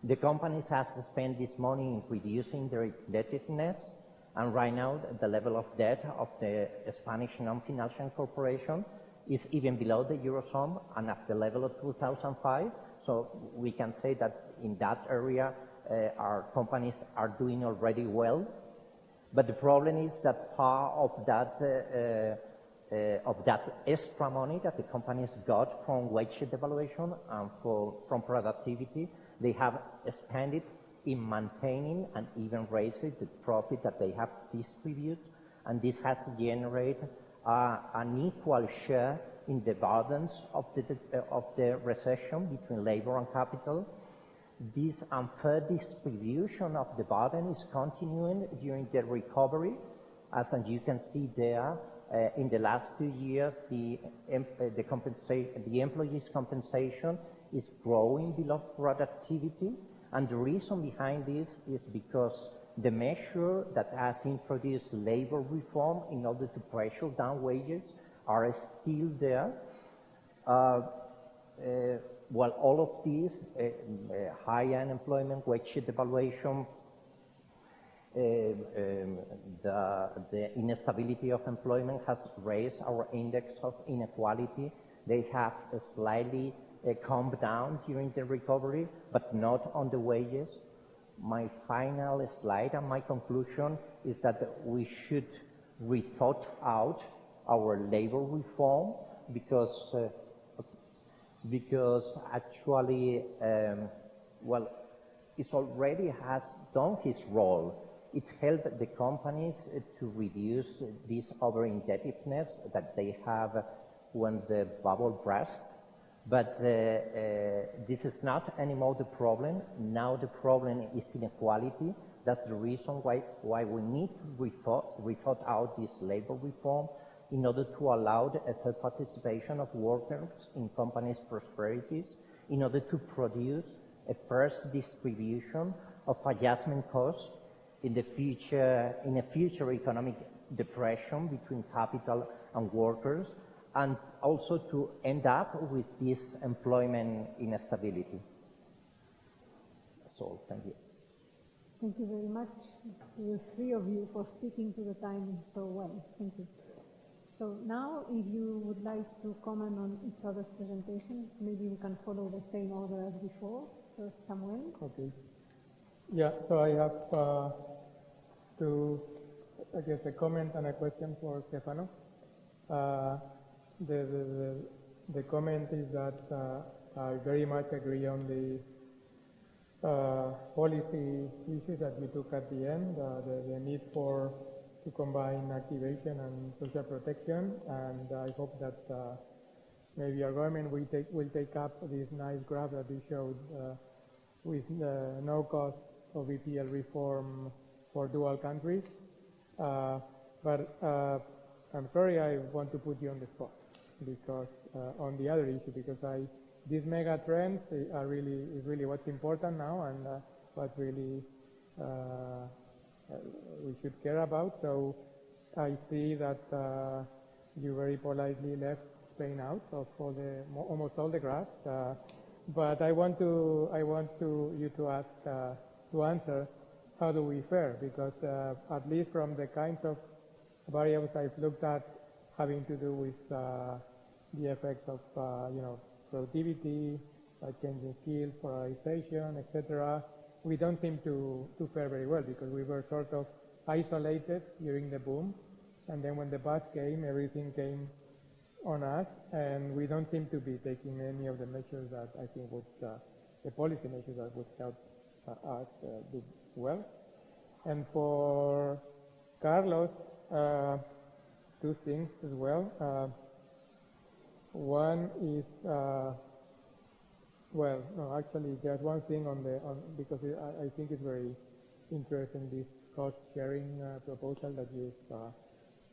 The companies have spent this money in reducing their indebtedness, and right now the level of debt of the Spanish non-financial corporation is even below the Eurozone and at the level of 2005. So we can say that in that area our companies are doing already well. But the problem is that part of that extra money that the companies got from wage devaluation and from productivity, they have spent it in maintaining and even raising the profit that they have distributed, and this has to generate an equal share in the burdens of the recession between labor and capital. This unfair distribution of the burden is continuing during the recovery. As you can see there, in the last 2 years, the employees' compensation is growing below productivity, and the reason behind this is because the measure that has introduced labor reform in order to pressure down wages are still there. While all of these, high unemployment, wage devaluation, the instability of employment has raised our index of inequality. They have slightly calmed down during the recovery, but not on the wages. My final slide and my conclusion is that we should rethought out our labor reform because actually, well, it already has done its role. It helped the companies to reduce this over-indebtedness that they have when the bubble burst. But this is not anymore the problem. Now the problem is inequality. That's the reason why we need to rethought out this labor reform in order to allow the fair participation of workers in companies' prosperities, in order to produce a first distribution of adjustment costs in a future economic depression between capital and workers, and also to end up with this employment instability. That's all. Thank you.
Thank you very much to the three of you for sticking to the time so well. Thank you. So now, if you would like to comment on each other's presentation, maybe we can follow the same order as before. First, Samuel.
Okay. Yeah, so I have I guess, a comment and a question for Stefano. The comment is that I very much agree on the policy issues that we took at the end, the need to combine activation and social protection, and I hope that maybe our government will take up this nice graph that we showed with no cost of EPL reform for dual countries. But I'm sorry, I want to put you on the spot because on the other issue, because these mega trends is really what's important now, and what really we should care about. So I see that you very politely left Spain out of almost all the graphs. But I want you to ask to answer, how do we fare? Because at least from the kinds of variables I've looked at, having to do with the effects of productivity, changing skills, polarization, etc., we don't seem to fare very well, because we were sort of isolated during the boom, and then when the bust came, everything came on us, and we don't seem to be taking any of the measures that I think would, the policy measures that would help us do well. And for Carlos, two things as well. One is, well, no, actually, there's one thing because I think it's very interesting, this cost-sharing proposal that you've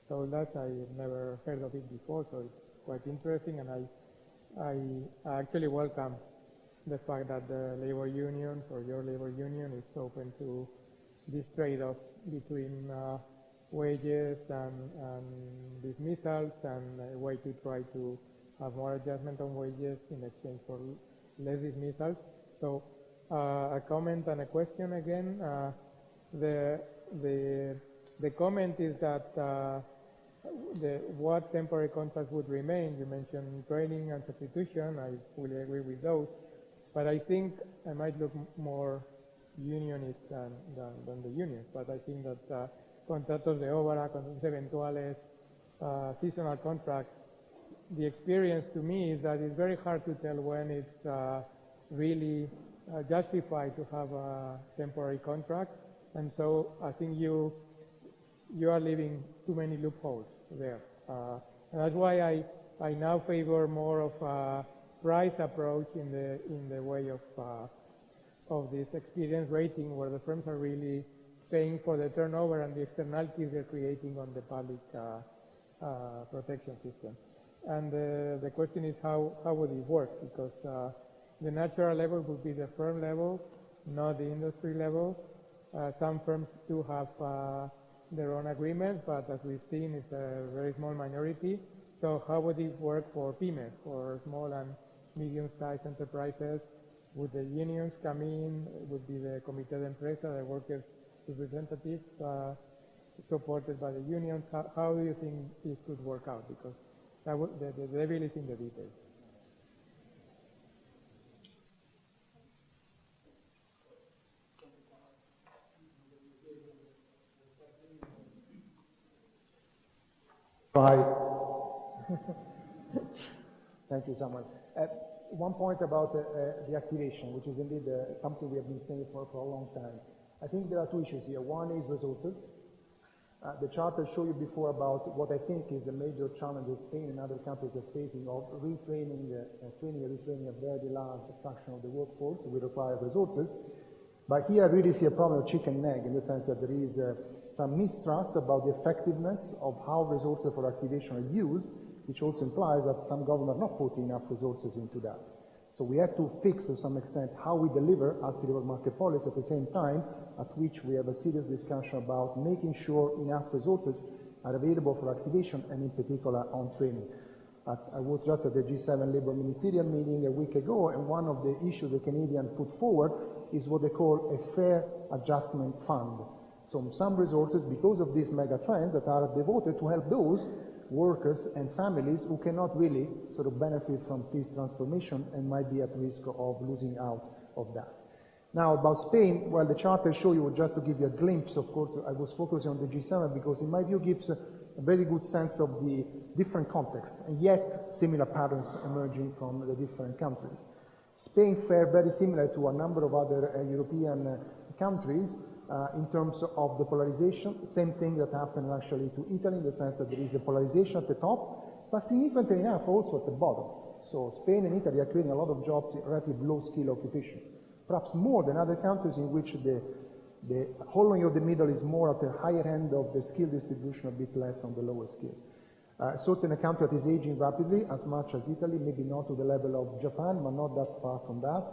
told us. I've never heard of it before, so it's quite interesting, and I actually welcome the fact that the labor unions, or your labor union, is open to this trade-off between wages and dismissals, and a way to try to have more adjustment on wages in exchange for less dismissals. So a comment and a question again. The comment is that what temporary contracts would remain. You mentioned training and substitution. I fully agree with those, but I think I might look more unionist than the unions. But I think that contratos de obra, contratos eventuales, seasonal contracts, the experience to me is that it's very hard to tell when it's really justified to have a temporary contract, and so I think you are leaving too many loopholes there. And that's why I now favor more of a price approach in the way of this experience rating, where the firms are really paying for the turnover and the externalities they're creating on the public protection system. And the question is, how would it work? Because the natural level would be the firm level, not the industry level. Some firms do have their own agreements, but as we've seen, it's a very small minority. So how would it work for pymes, for small and medium-sized enterprises? Would the unions come in? Would be the Comité de Empresa, the workers' representatives, supported by the unions? How do you think this could work out? Because the devil is in the details.
Right. Thank you, Samuel. One point about the activation, which is indeed something we have been saying for a long time. I think there are two issues here. One is resources. The chart I showed you before about what I think is the major challenges Spain and other countries are facing of retraining, training and retraining a very large fraction of the workforce. We require resources. But here I really see a problem of chicken and egg, in the sense that there is some mistrust about the effectiveness of how resources for activation are used, which also implies that some governments are not putting enough resources into that. So we have to fix, to some extent, how we deliver active labor market policy at the same time at which we have a serious discussion about making sure enough resources are available for activation, and in particular on training. I was just at the G7 Labour Ministerial meeting a week ago, and one of the issues the Canadians put forward is what they call a fair adjustment fund. So some resources, because of this mega trend, that are devoted to help those workers and families who cannot really sort of benefit from this transformation and might be at risk of losing out of that. Now, about Spain, well, the chart I show you, just to give you a glimpse, of course, I was focusing on the G7 because, in my view, gives a very good sense of the different contexts, and yet similar patterns emerging from the different countries. Spain fared very similar to a number of other European countries in terms of the polarization. Same thing that happened actually to Italy, in the sense that there is a polarization at the top, but significantly enough also at the bottom. So Spain and Italy are creating a lot of jobs in relatively low-skill occupation, perhaps more than other countries in which the hollowing of the middle is more at the higher end of the skill distribution, a bit less on the lower skill. Certainly a country that is aging rapidly, as much as Italy, maybe not to the level of Japan, but not that far from that.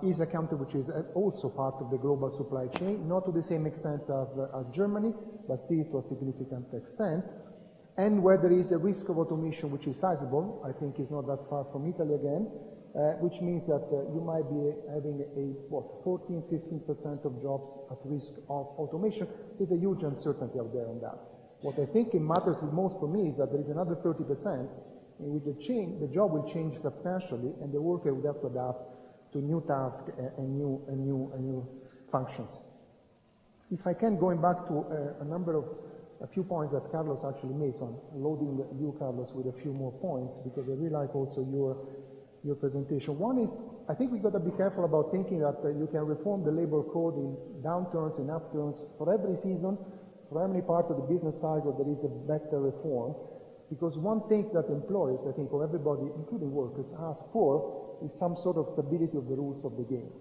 is a country which is also part of the global supply chain, not to the same extent as Germany, but still to a significant extent. And where there is a risk of automation which is sizable, I think is not that far from Italy again, which means that you might be having 14–15% of jobs at risk of automation. There's a huge uncertainty out there on that. What I think it matters the most for me is that there is another 30% in which the job will change substantially, and the worker would have to adapt to new tasks and new functions. If I can, going back to a few points that Carlos actually made, so I'm loading you, Carlos, with a few more points, because I really like also your presentation. One is, I think we've got to be careful about thinking that you can reform the labor code in downturns and upturns. For every season, for every part of the business cycle, there is a better reform. Because one thing that employers, I think, or everybody, including workers, ask for is some sort of stability of the rules of the game.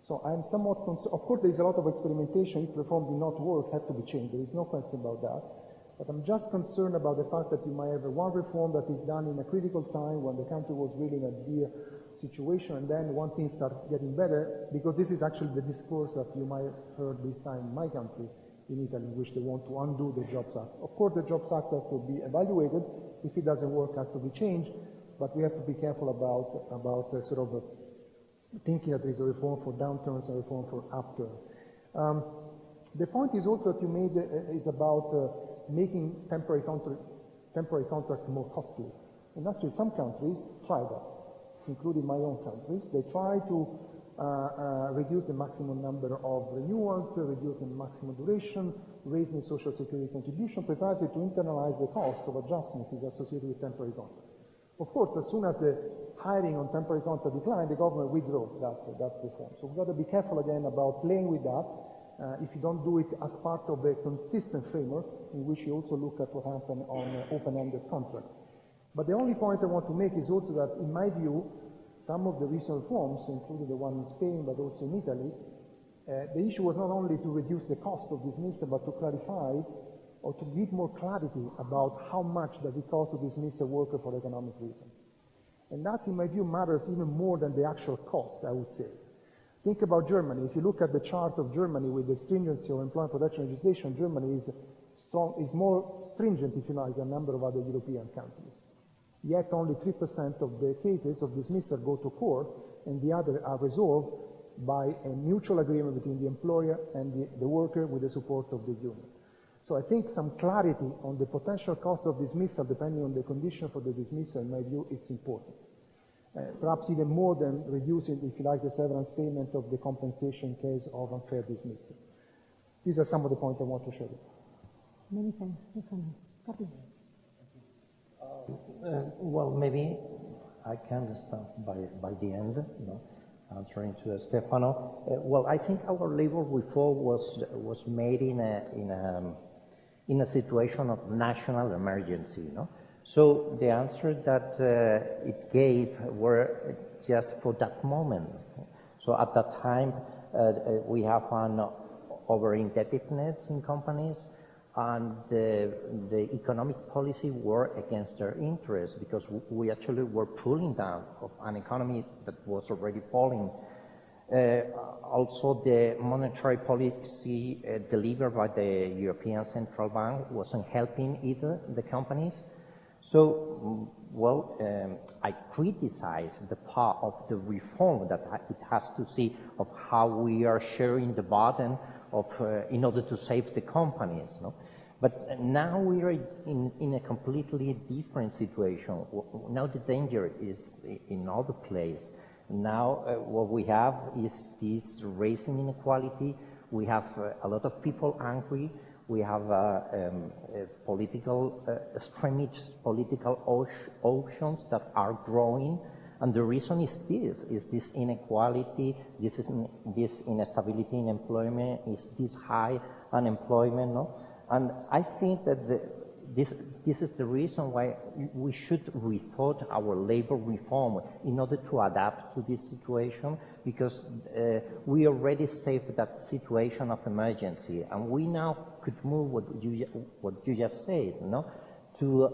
So I'm somewhat concerned. Of course, there is a lot of experimentation. If reform did not work, had to be changed. There is no question about that. But I'm just concerned about the fact that you might have one reform that is done in a critical time when the country was really in a dear situation, and then one thing starts getting better, because this is actually the discourse that you might have heard this time in my country, in Italy, in which they want to undo the Jobs Act. Of course, the Jobs Act has to be evaluated. If it doesn't work, it has to be changed. But we have to be careful about thinking that there is a reform for downturns and a reform for upturns. The point is also that you made is about making temporary contracts more costly. And actually, some countries try that, including my own country. They try to reduce the maximum number of renewals, reduce the maximum duration, raising social security contribution, precisely to internalize the cost of adjustment is associated with temporary contracts. Of course, as soon as the hiring on temporary contract declined, the government withdrew that reform. So we've got to be careful again about playing with that. If you don't do it as part of a consistent framework, in which you also look at what happened on open-ended contract. But the only point I want to make is also that, in my view, some of the recent reforms, including the one in Spain, but also in Italy, the issue was not only to reduce the cost of dismissal, but to clarify or to give more clarity about how much does it cost to dismiss a worker for economic reasons. And that, in my view, matters even more than the actual cost, I would say. Think about Germany. If you look at the chart of Germany with the stringency of employment protection legislation, Germany is more stringent, if you like, than a number of other European countries. Yet only 3% of the cases of dismissal go to court, and the other are resolved by a mutual agreement between the employer and the worker with the support of the union. So I think some clarity on the potential cost of dismissal, depending on the condition for the dismissal, in my view, it's important. Perhaps even more than reducing, if you like, the severance payment of the compensation in case of unfair dismissal. These are some of the points I want to share.
Many thanks.
Well, maybe I can start by the end, answering to Stefano. Well, I think our labor reform was made in a situation of national emergency, So the answer that it gave were just for that moment. So at that time, we have an over-indebtedness in companies, and the economic policy were against their interests, because we actually were pulling down of an economy that was already falling. Also, the monetary policy delivered by the European Central Bank wasn't helping either the companies. So, well, I criticize the part of the reform that it has to see of how we are sharing the burden of, in order to save the companies. But now we are in a completely different situation. Now the danger is in other place. Now what we have is this raising inequality. We have a lot of people angry. We have political extremist political options that are growing, and the reason is this inequality, this instability in employment, is this high unemployment, And I think that this is the reason why we should rethought our labor reform in order to adapt to this situation, because we already saved that situation of emergency, and we now could move what you just said, to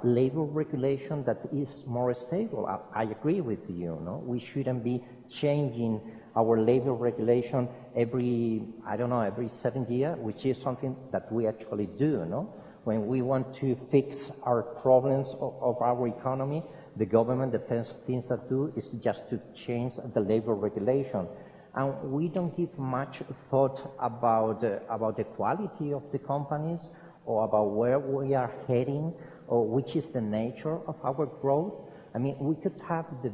labor regulation that is more stable. I agree with you, no? We shouldn't be changing our labor regulation every 7 years, which is something that we actually do, no? When we want to fix our problems of our economy, the government, the first things that do is just to change the labor regulation. And we don't give much thought about the quality of the companies or about where we are heading or which is the nature of our growth. I mean, we could have the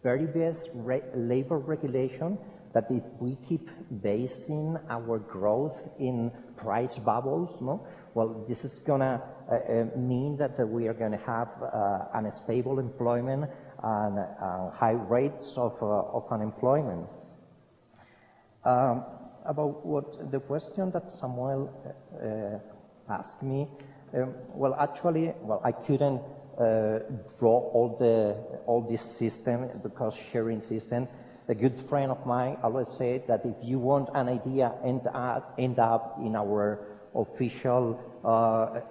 very best labor regulation that if we keep basing our growth in price bubbles, no? Well, this is gonna mean that we are gonna have unstable employment and high rates of unemployment. About what the question that Samuel asked me, well, actually, I couldn't draw all this system, the cost sharing system. A good friend of mine always said that if you want an idea end up in our official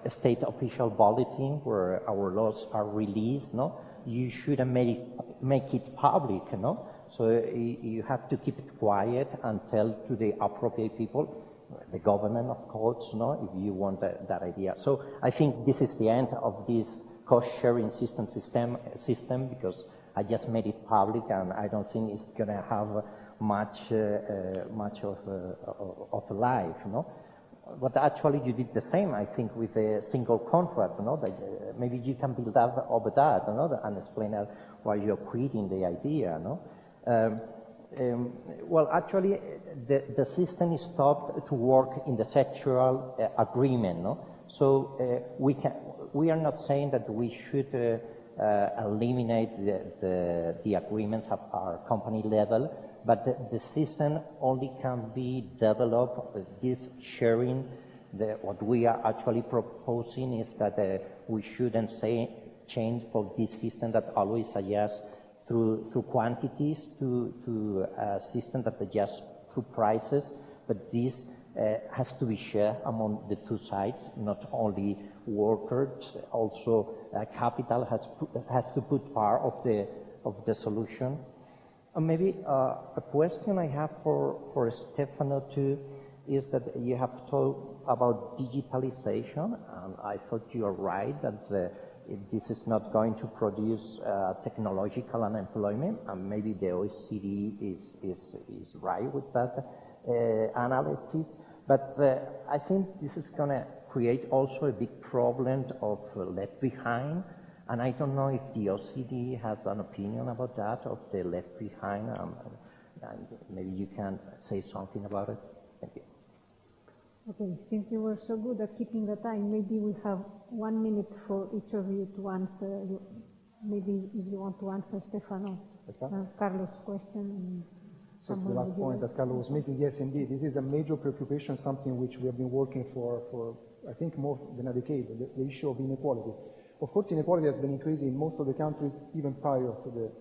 state official bulletin where our laws are released, no, you shouldn't make it public, no. So you have to keep it quiet and tell to the appropriate people, the government, of course, no, if you want that idea. So I think this is the end of this cost-sharing system because I just made it public, and I don't think it's going to have much of a life, no. But actually, you did the same, I think, with a single contract, no. That maybe you can build up over that, no, and explain why you're quitting the idea, no. Well, actually, the system is stopped to work in the sectoral agreement, no? So we are not saying that we should eliminate the agreements at our company level, but the system only can be developed, this sharing. What we are actually proposing is that we shouldn't change for this system that always adjusts through quantities to a system that adjusts through prices, but this has to be shared among the two sides, not only workers, also capital has to put part of the solution. Maybe a question I have for Stefano too is that you have talked about digitalization, and I thought you are right that this is not going to produce technological unemployment, and maybe the OECD is right with that analysis. But I think this is going to create also a big problem of left behind, and I don't know if the OECD has an opinion about that, of the left behind, and maybe you can say something about it. Thank you.
Okay, since you were so good at keeping the time, maybe we have 1 minute for each of you to answer. Maybe if you want to answer Stefano, Carlos' question.
So the last point that Carlos was making, yes, indeed, this is a major preoccupation, something which we have been working for I think, more than a decade, the issue of inequality. Of course, inequality has been increasing in most of the countries even prior to the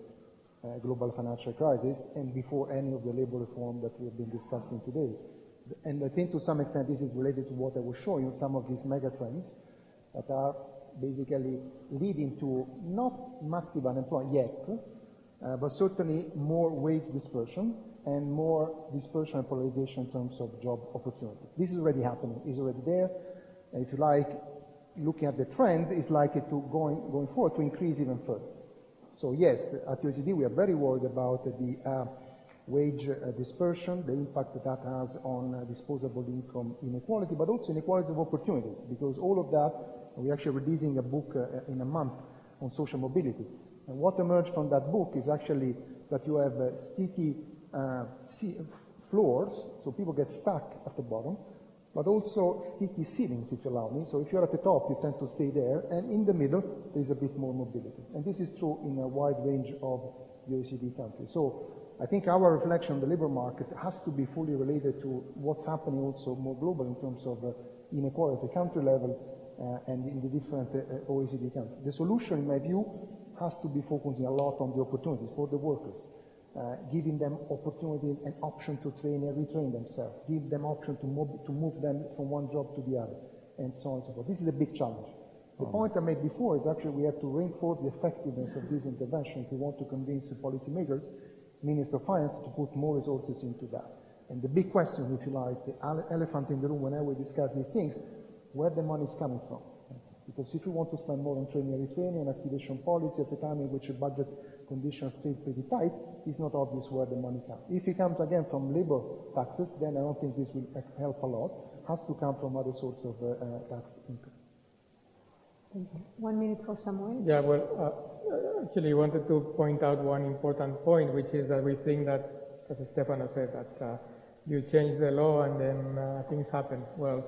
global financial crisis and before any of the labor reform that we have been discussing today. And I think to some extent this is related to what I was showing you, some of these mega trends that are basically leading to not massive unemployment yet, but certainly more wage dispersion and more dispersion and polarization in terms of job opportunities. This is already happening, is already there. If you like, looking at the trend, is likely to going forward to increase even further. So yes, at OECD we are very worried about the wage dispersion, the impact that has on disposable income inequality, but also inequality of opportunities, because all of that, we're actually releasing a book in a month on social mobility. And what emerged from that book is actually that you have sticky floors, so people get stuck at the bottom, but also sticky ceilings, if you allow me. So if you're at the top, you tend to stay there, and in the middle, there's a bit more mobility. And this is true in a wide range of the OECD countries. So I think our reflection on the labor market has to be fully related to what's happening also more global in terms of inequality at the country level and in the different OECD countries. The solution, in my view, has to be focusing a lot on the opportunities for the workers, giving them opportunity and option to train and retrain themselves, give them option to move them from one job to the other, and so on and so forth. This is a big challenge. The point I made before is actually we have to reinforce the effectiveness of this intervention if we want to convince the policymakers, Minister of Finance, to put more resources into that. And the big question, if you like, the elephant in the room whenever we discuss these things, where the money is coming from. Because if you want to spend more on training and retraining and activation policy at a time in which the budget conditions stay pretty tight, it's not obvious where the money comes. If it comes again from labor taxes, then I don't think this will help a lot. It has to come from other sorts of tax income.
Thank you. 1 minute for Samuel.
Yeah, well, actually, I wanted to point out one important point, which is that we think that, as Stefano said, that you change the law and then things happen. Well,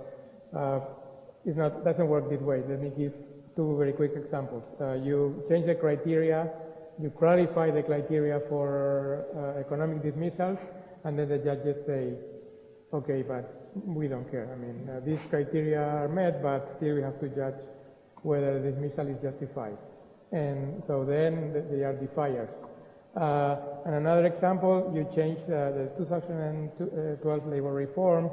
it's not, doesn't work this way. Let me give two very quick examples. You change the criteria, you clarify the criteria for economic dismissals, and then the judges say, okay, but we don't care. I mean, these criteria are met, but still we have to judge whether the dismissal is justified. And so then they are defiers. And another example, you change the 2012 labor reform,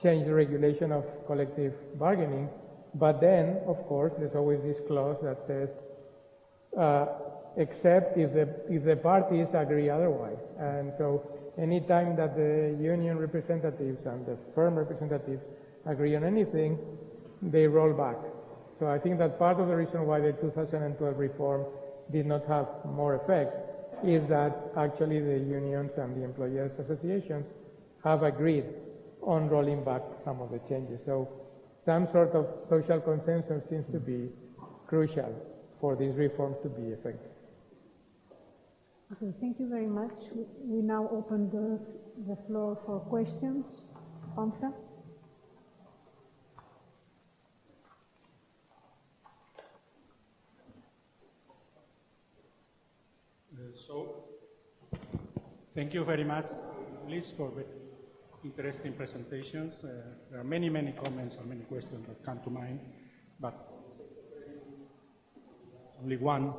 change the regulation of collective bargaining, but then, of course, there's always this clause that says, except if the parties agree otherwise. And so anytime that the union representatives and the firm representatives agree on anything, they roll back. So I think that part of the reason why the 2012 reform did not have more effect is that actually the unions and the employers' associations have agreed on rolling back some of the changes. So some sort of social consensus seems to be crucial for these reforms to be effective.
Okay, thank you very much. We now open the floor for questions. Juanfra?
So, thank you very much, Liz, for the interesting presentations. There are many, many comments and many questions that come to mind, but only one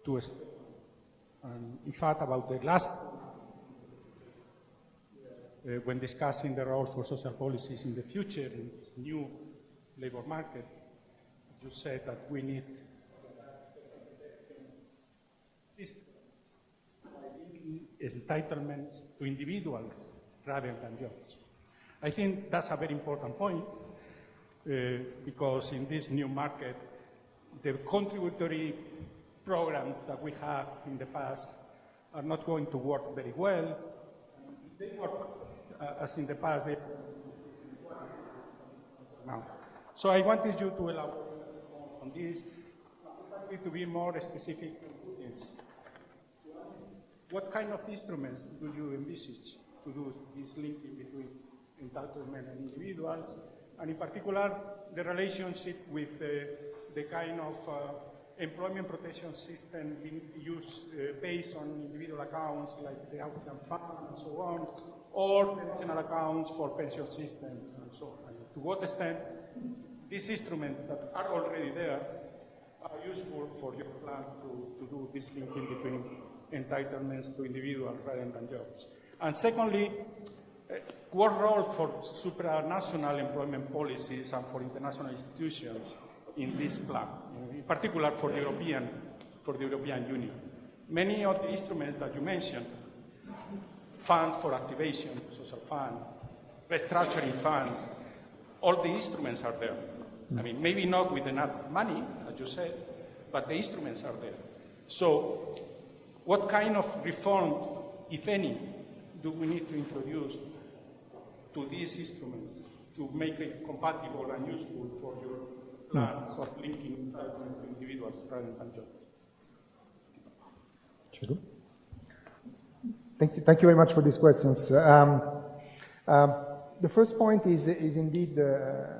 to in fact, about the last, when discussing the role for social policies in the future in this new labor market, you said that we need entitlements to individuals rather than jobs. I think that's a very important point because in this new market, the contributory programs that we have in the past are not going to work very well. They work as in the past. Now, so I wanted you to elaborate on this. To be more specific, what kind of instruments do you envisage to do this linking between entitlement and individuals, and in particular, the relationship with the kind of employment protection system being used based on individual accounts like the outcome fund and so on, or the national accounts for pension system and so on. And to what extent these instruments that are already there are useful for your plan to do this linking between entitlements to individuals rather than jobs. And secondly, what role for supranational employment policies and for international institutions in this plan, in particular for the European Union? Many of the instruments that you mentioned, funds for activation, social fund, restructuring funds, all the instruments are there. I mean, maybe not with enough money, as you said, but the instruments are there. So what kind of reform, if any, do we need to introduce to these instruments to make it compatible and useful for your plans of linking entitlement to individuals rather than jobs?
Thank you very much for these questions. The first point is indeed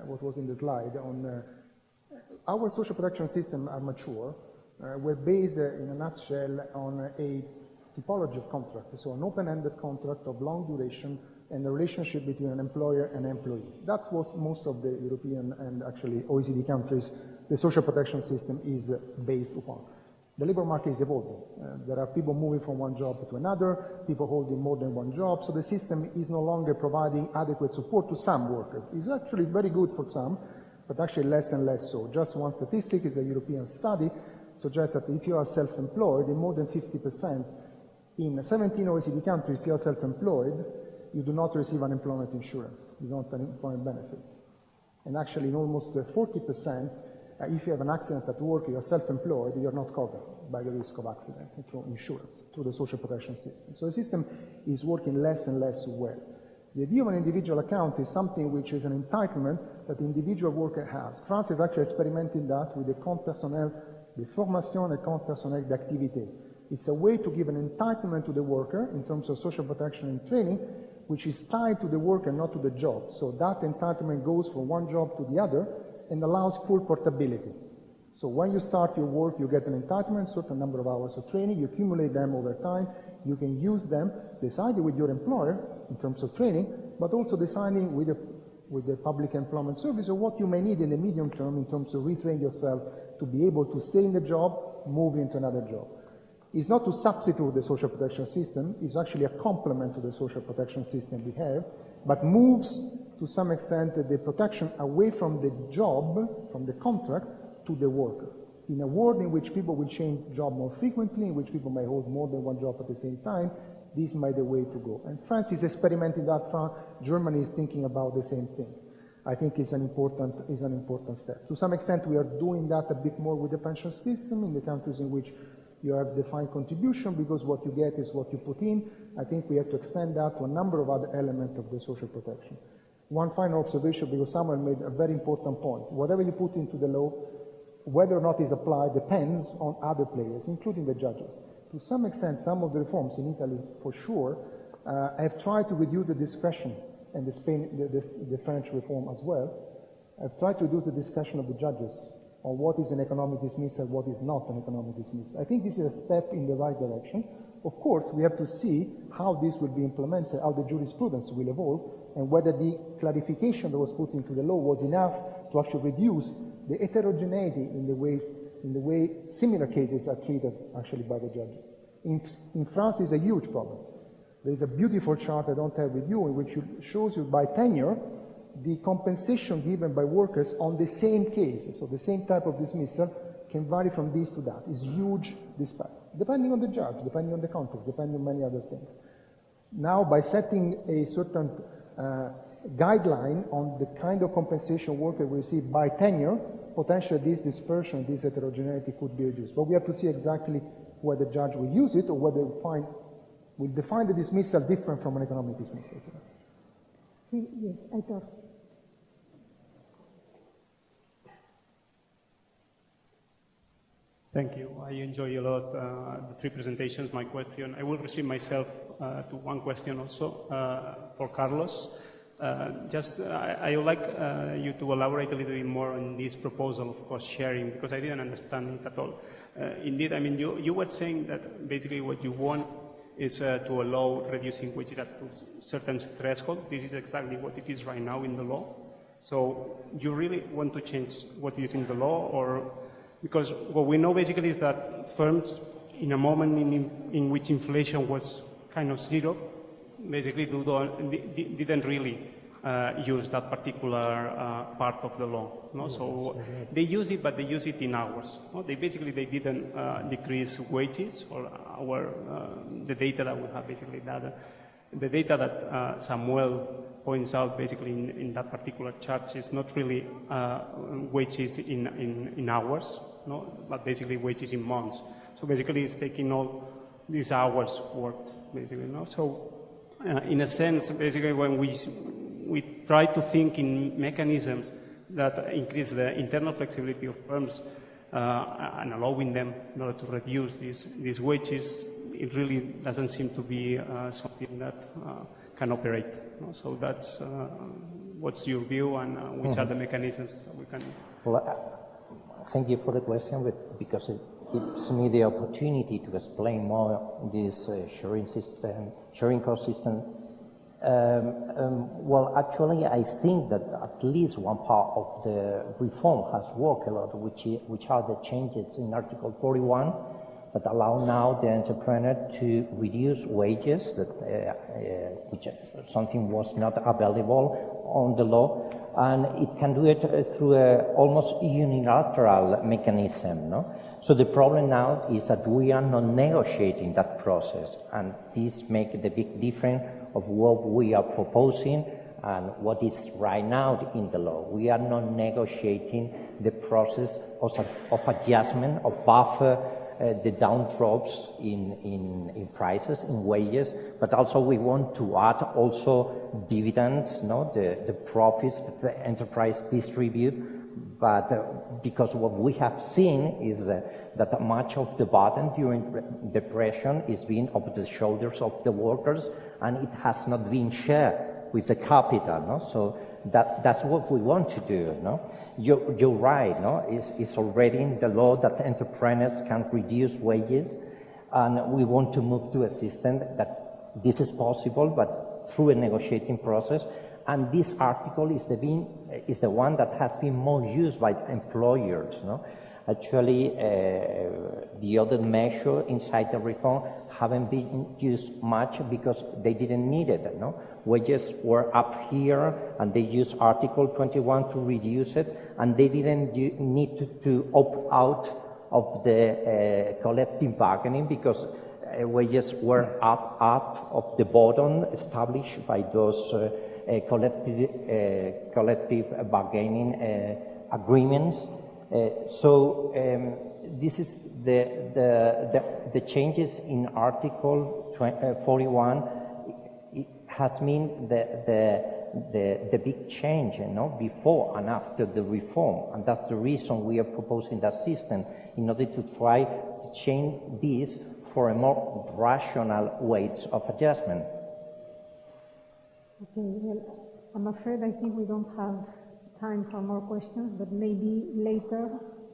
what was in the slide on our social protection system are mature. We're based, in a nutshell, on a typology of contract, so an open-ended contract of long duration and the relationship between an employer and employee. That's what most of the European and actually OECD countries, the social protection system is based upon. The labor market is evolving. There are people moving from one job to another, people holding more than one job, so the system is no longer providing adequate support to some workers. It's actually very good for some, but actually less and less so. Just one statistic is a European study, suggests that if you are self-employed, in more than 50%, in 17 OECD countries, if you are self-employed, you do not receive unemployment insurance. You don't have unemployment benefit. And actually, in almost 40%, if you have an accident at work, you are self-employed, you are not covered by the risk of accident through insurance, through the social protection system. So the system is working less and less well. The idea of an individual account is something which is an entitlement that the individual worker has. France is actually experimenting that with the compte personnel de formation et compte personnel d'activité. It's a way to give an entitlement to the worker in terms of social protection and training, which is tied to the worker, not to the job. So that entitlement goes from one job to the other and allows full portability. So when you start your work, you get an entitlement, certain number of hours of training, you accumulate them over time, you can use them, deciding with your employer in terms of training, but also deciding with the public employment service of what you may need in the medium term in terms of retraining yourself to be able to stay in the job, move into another job. It's not to substitute the social protection system, it's actually a complement to the social protection system we have, but moves to some extent the protection away from the job, from the contract, to the worker. In a world in which people will change job more frequently, in which people may hold more than one job at the same time, this might be the way to go. And France is experimenting that front. Germany is thinking about the same thing. I think it's an important step. To some extent, we are doing that a bit more with the pension system in the countries in which you have defined contribution, because what you get is what you put in. I think we have to extend that to a number of other elements of the social protection. One final observation, because Samuel made a very important point. Whatever you put into the law, whether or not it's applied depends on other players, including the judges. To some extent, some of the reforms in Italy, for sure, have tried to reduce the discretion, and the French reform as well, have tried to reduce the discretion of the judges on what is an economic dismissal, what is not an economic dismissal. I think this is a step in the right direction. Of course, we have to see how this will be implemented, how the jurisprudence will evolve, and whether the clarification that was put into the law was enough to actually reduce the heterogeneity in the way similar cases are treated actually by the judges. In France, it's a huge problem. There is a beautiful chart I don't have with you, in which shows you by tenure the compensation given by workers on the same case. So the same type of dismissal can vary from this to that. It's huge disparity, depending on the judge, depending on the context, depending on many other things. Now, by setting a certain guideline on the kind of compensation workers will receive by tenure, potentially this dispersion, this heterogeneity could be reduced. But we have to see exactly whether the judge will use it or whether will define the dismissal different from an economic dismissal.
Yes, I thought.
Thank you. I enjoy a lot the three presentations. My question, I will restrict myself to one question also for Carlos. I would like you to elaborate a little bit more on this proposal of cost sharing, because I didn't understand it at all. Indeed, I mean, you were saying that basically what you want is to allow reducing wages at a certain threshold. This is exactly what it is right now in the law. So you really want to change what is in the law, or because what we know basically is that firms, in a moment in which inflation was kind of zero, basically didn't really use that particular part of the law. No? So they use it, but they use it in hours. No? They didn't decrease wages, or the data that we have basically the data that Samuel points out basically in that particular chart is not really wages in hours, no? But basically wages in months. So basically it's taking all these hours worked, basically. No? So in a sense, basically when we try to think in mechanisms that increase the internal flexibility of firms and allowing them in order to reduce these wages, it really doesn't seem to be something that can operate. No? So that's what's your view, and which are the mechanisms that we can...
Well, thank you for the question, because it gives me the opportunity to explain more this sharing cost system. Well, actually, I think that at least one part of the reform has worked a lot, which are the changes in Article 41 that allow now the entrepreneur to reduce wages, which something was not available on the law, and it can do it through a almost unilateral mechanism, no? So the problem now is that we are not negotiating that process, and this makes the big difference of what we are proposing and what is right now in the law. We are not negotiating the process of adjustment, of buffer the down drops in prices, in wages, but also we want to add also dividends, no? The profits that the enterprise distribute, but because what we have seen is that much of the burden during depression is being on the shoulders of the workers, and it has not been shared with the capital, no? So that's what we want to do, no? You're right, no? It's already in the law that entrepreneurs can reduce wages, and we want to move to a system that this is possible, but through a negotiating process. And this article is the one that has been more used by employers, no? Actually, the other measure inside the reform haven't been used much because they didn't need it, no? Wages were up here, and they used Article 21 to reduce it, and they didn't need to opt out of the collective bargaining because wages were up of the bottom established by those collective bargaining agreements. So this is the changes in Article 41. It has been the big change, you know, before and after the reform, and that's the reason we are proposing that system in order to try to change this for a more rational weights of adjustment.
Okay, well, I'm afraid I think we don't have time for more questions, but maybe later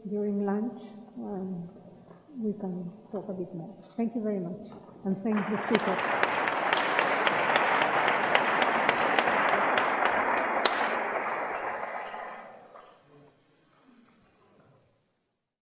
during lunch we can talk a bit more. Thank you very much, and thank the speaker.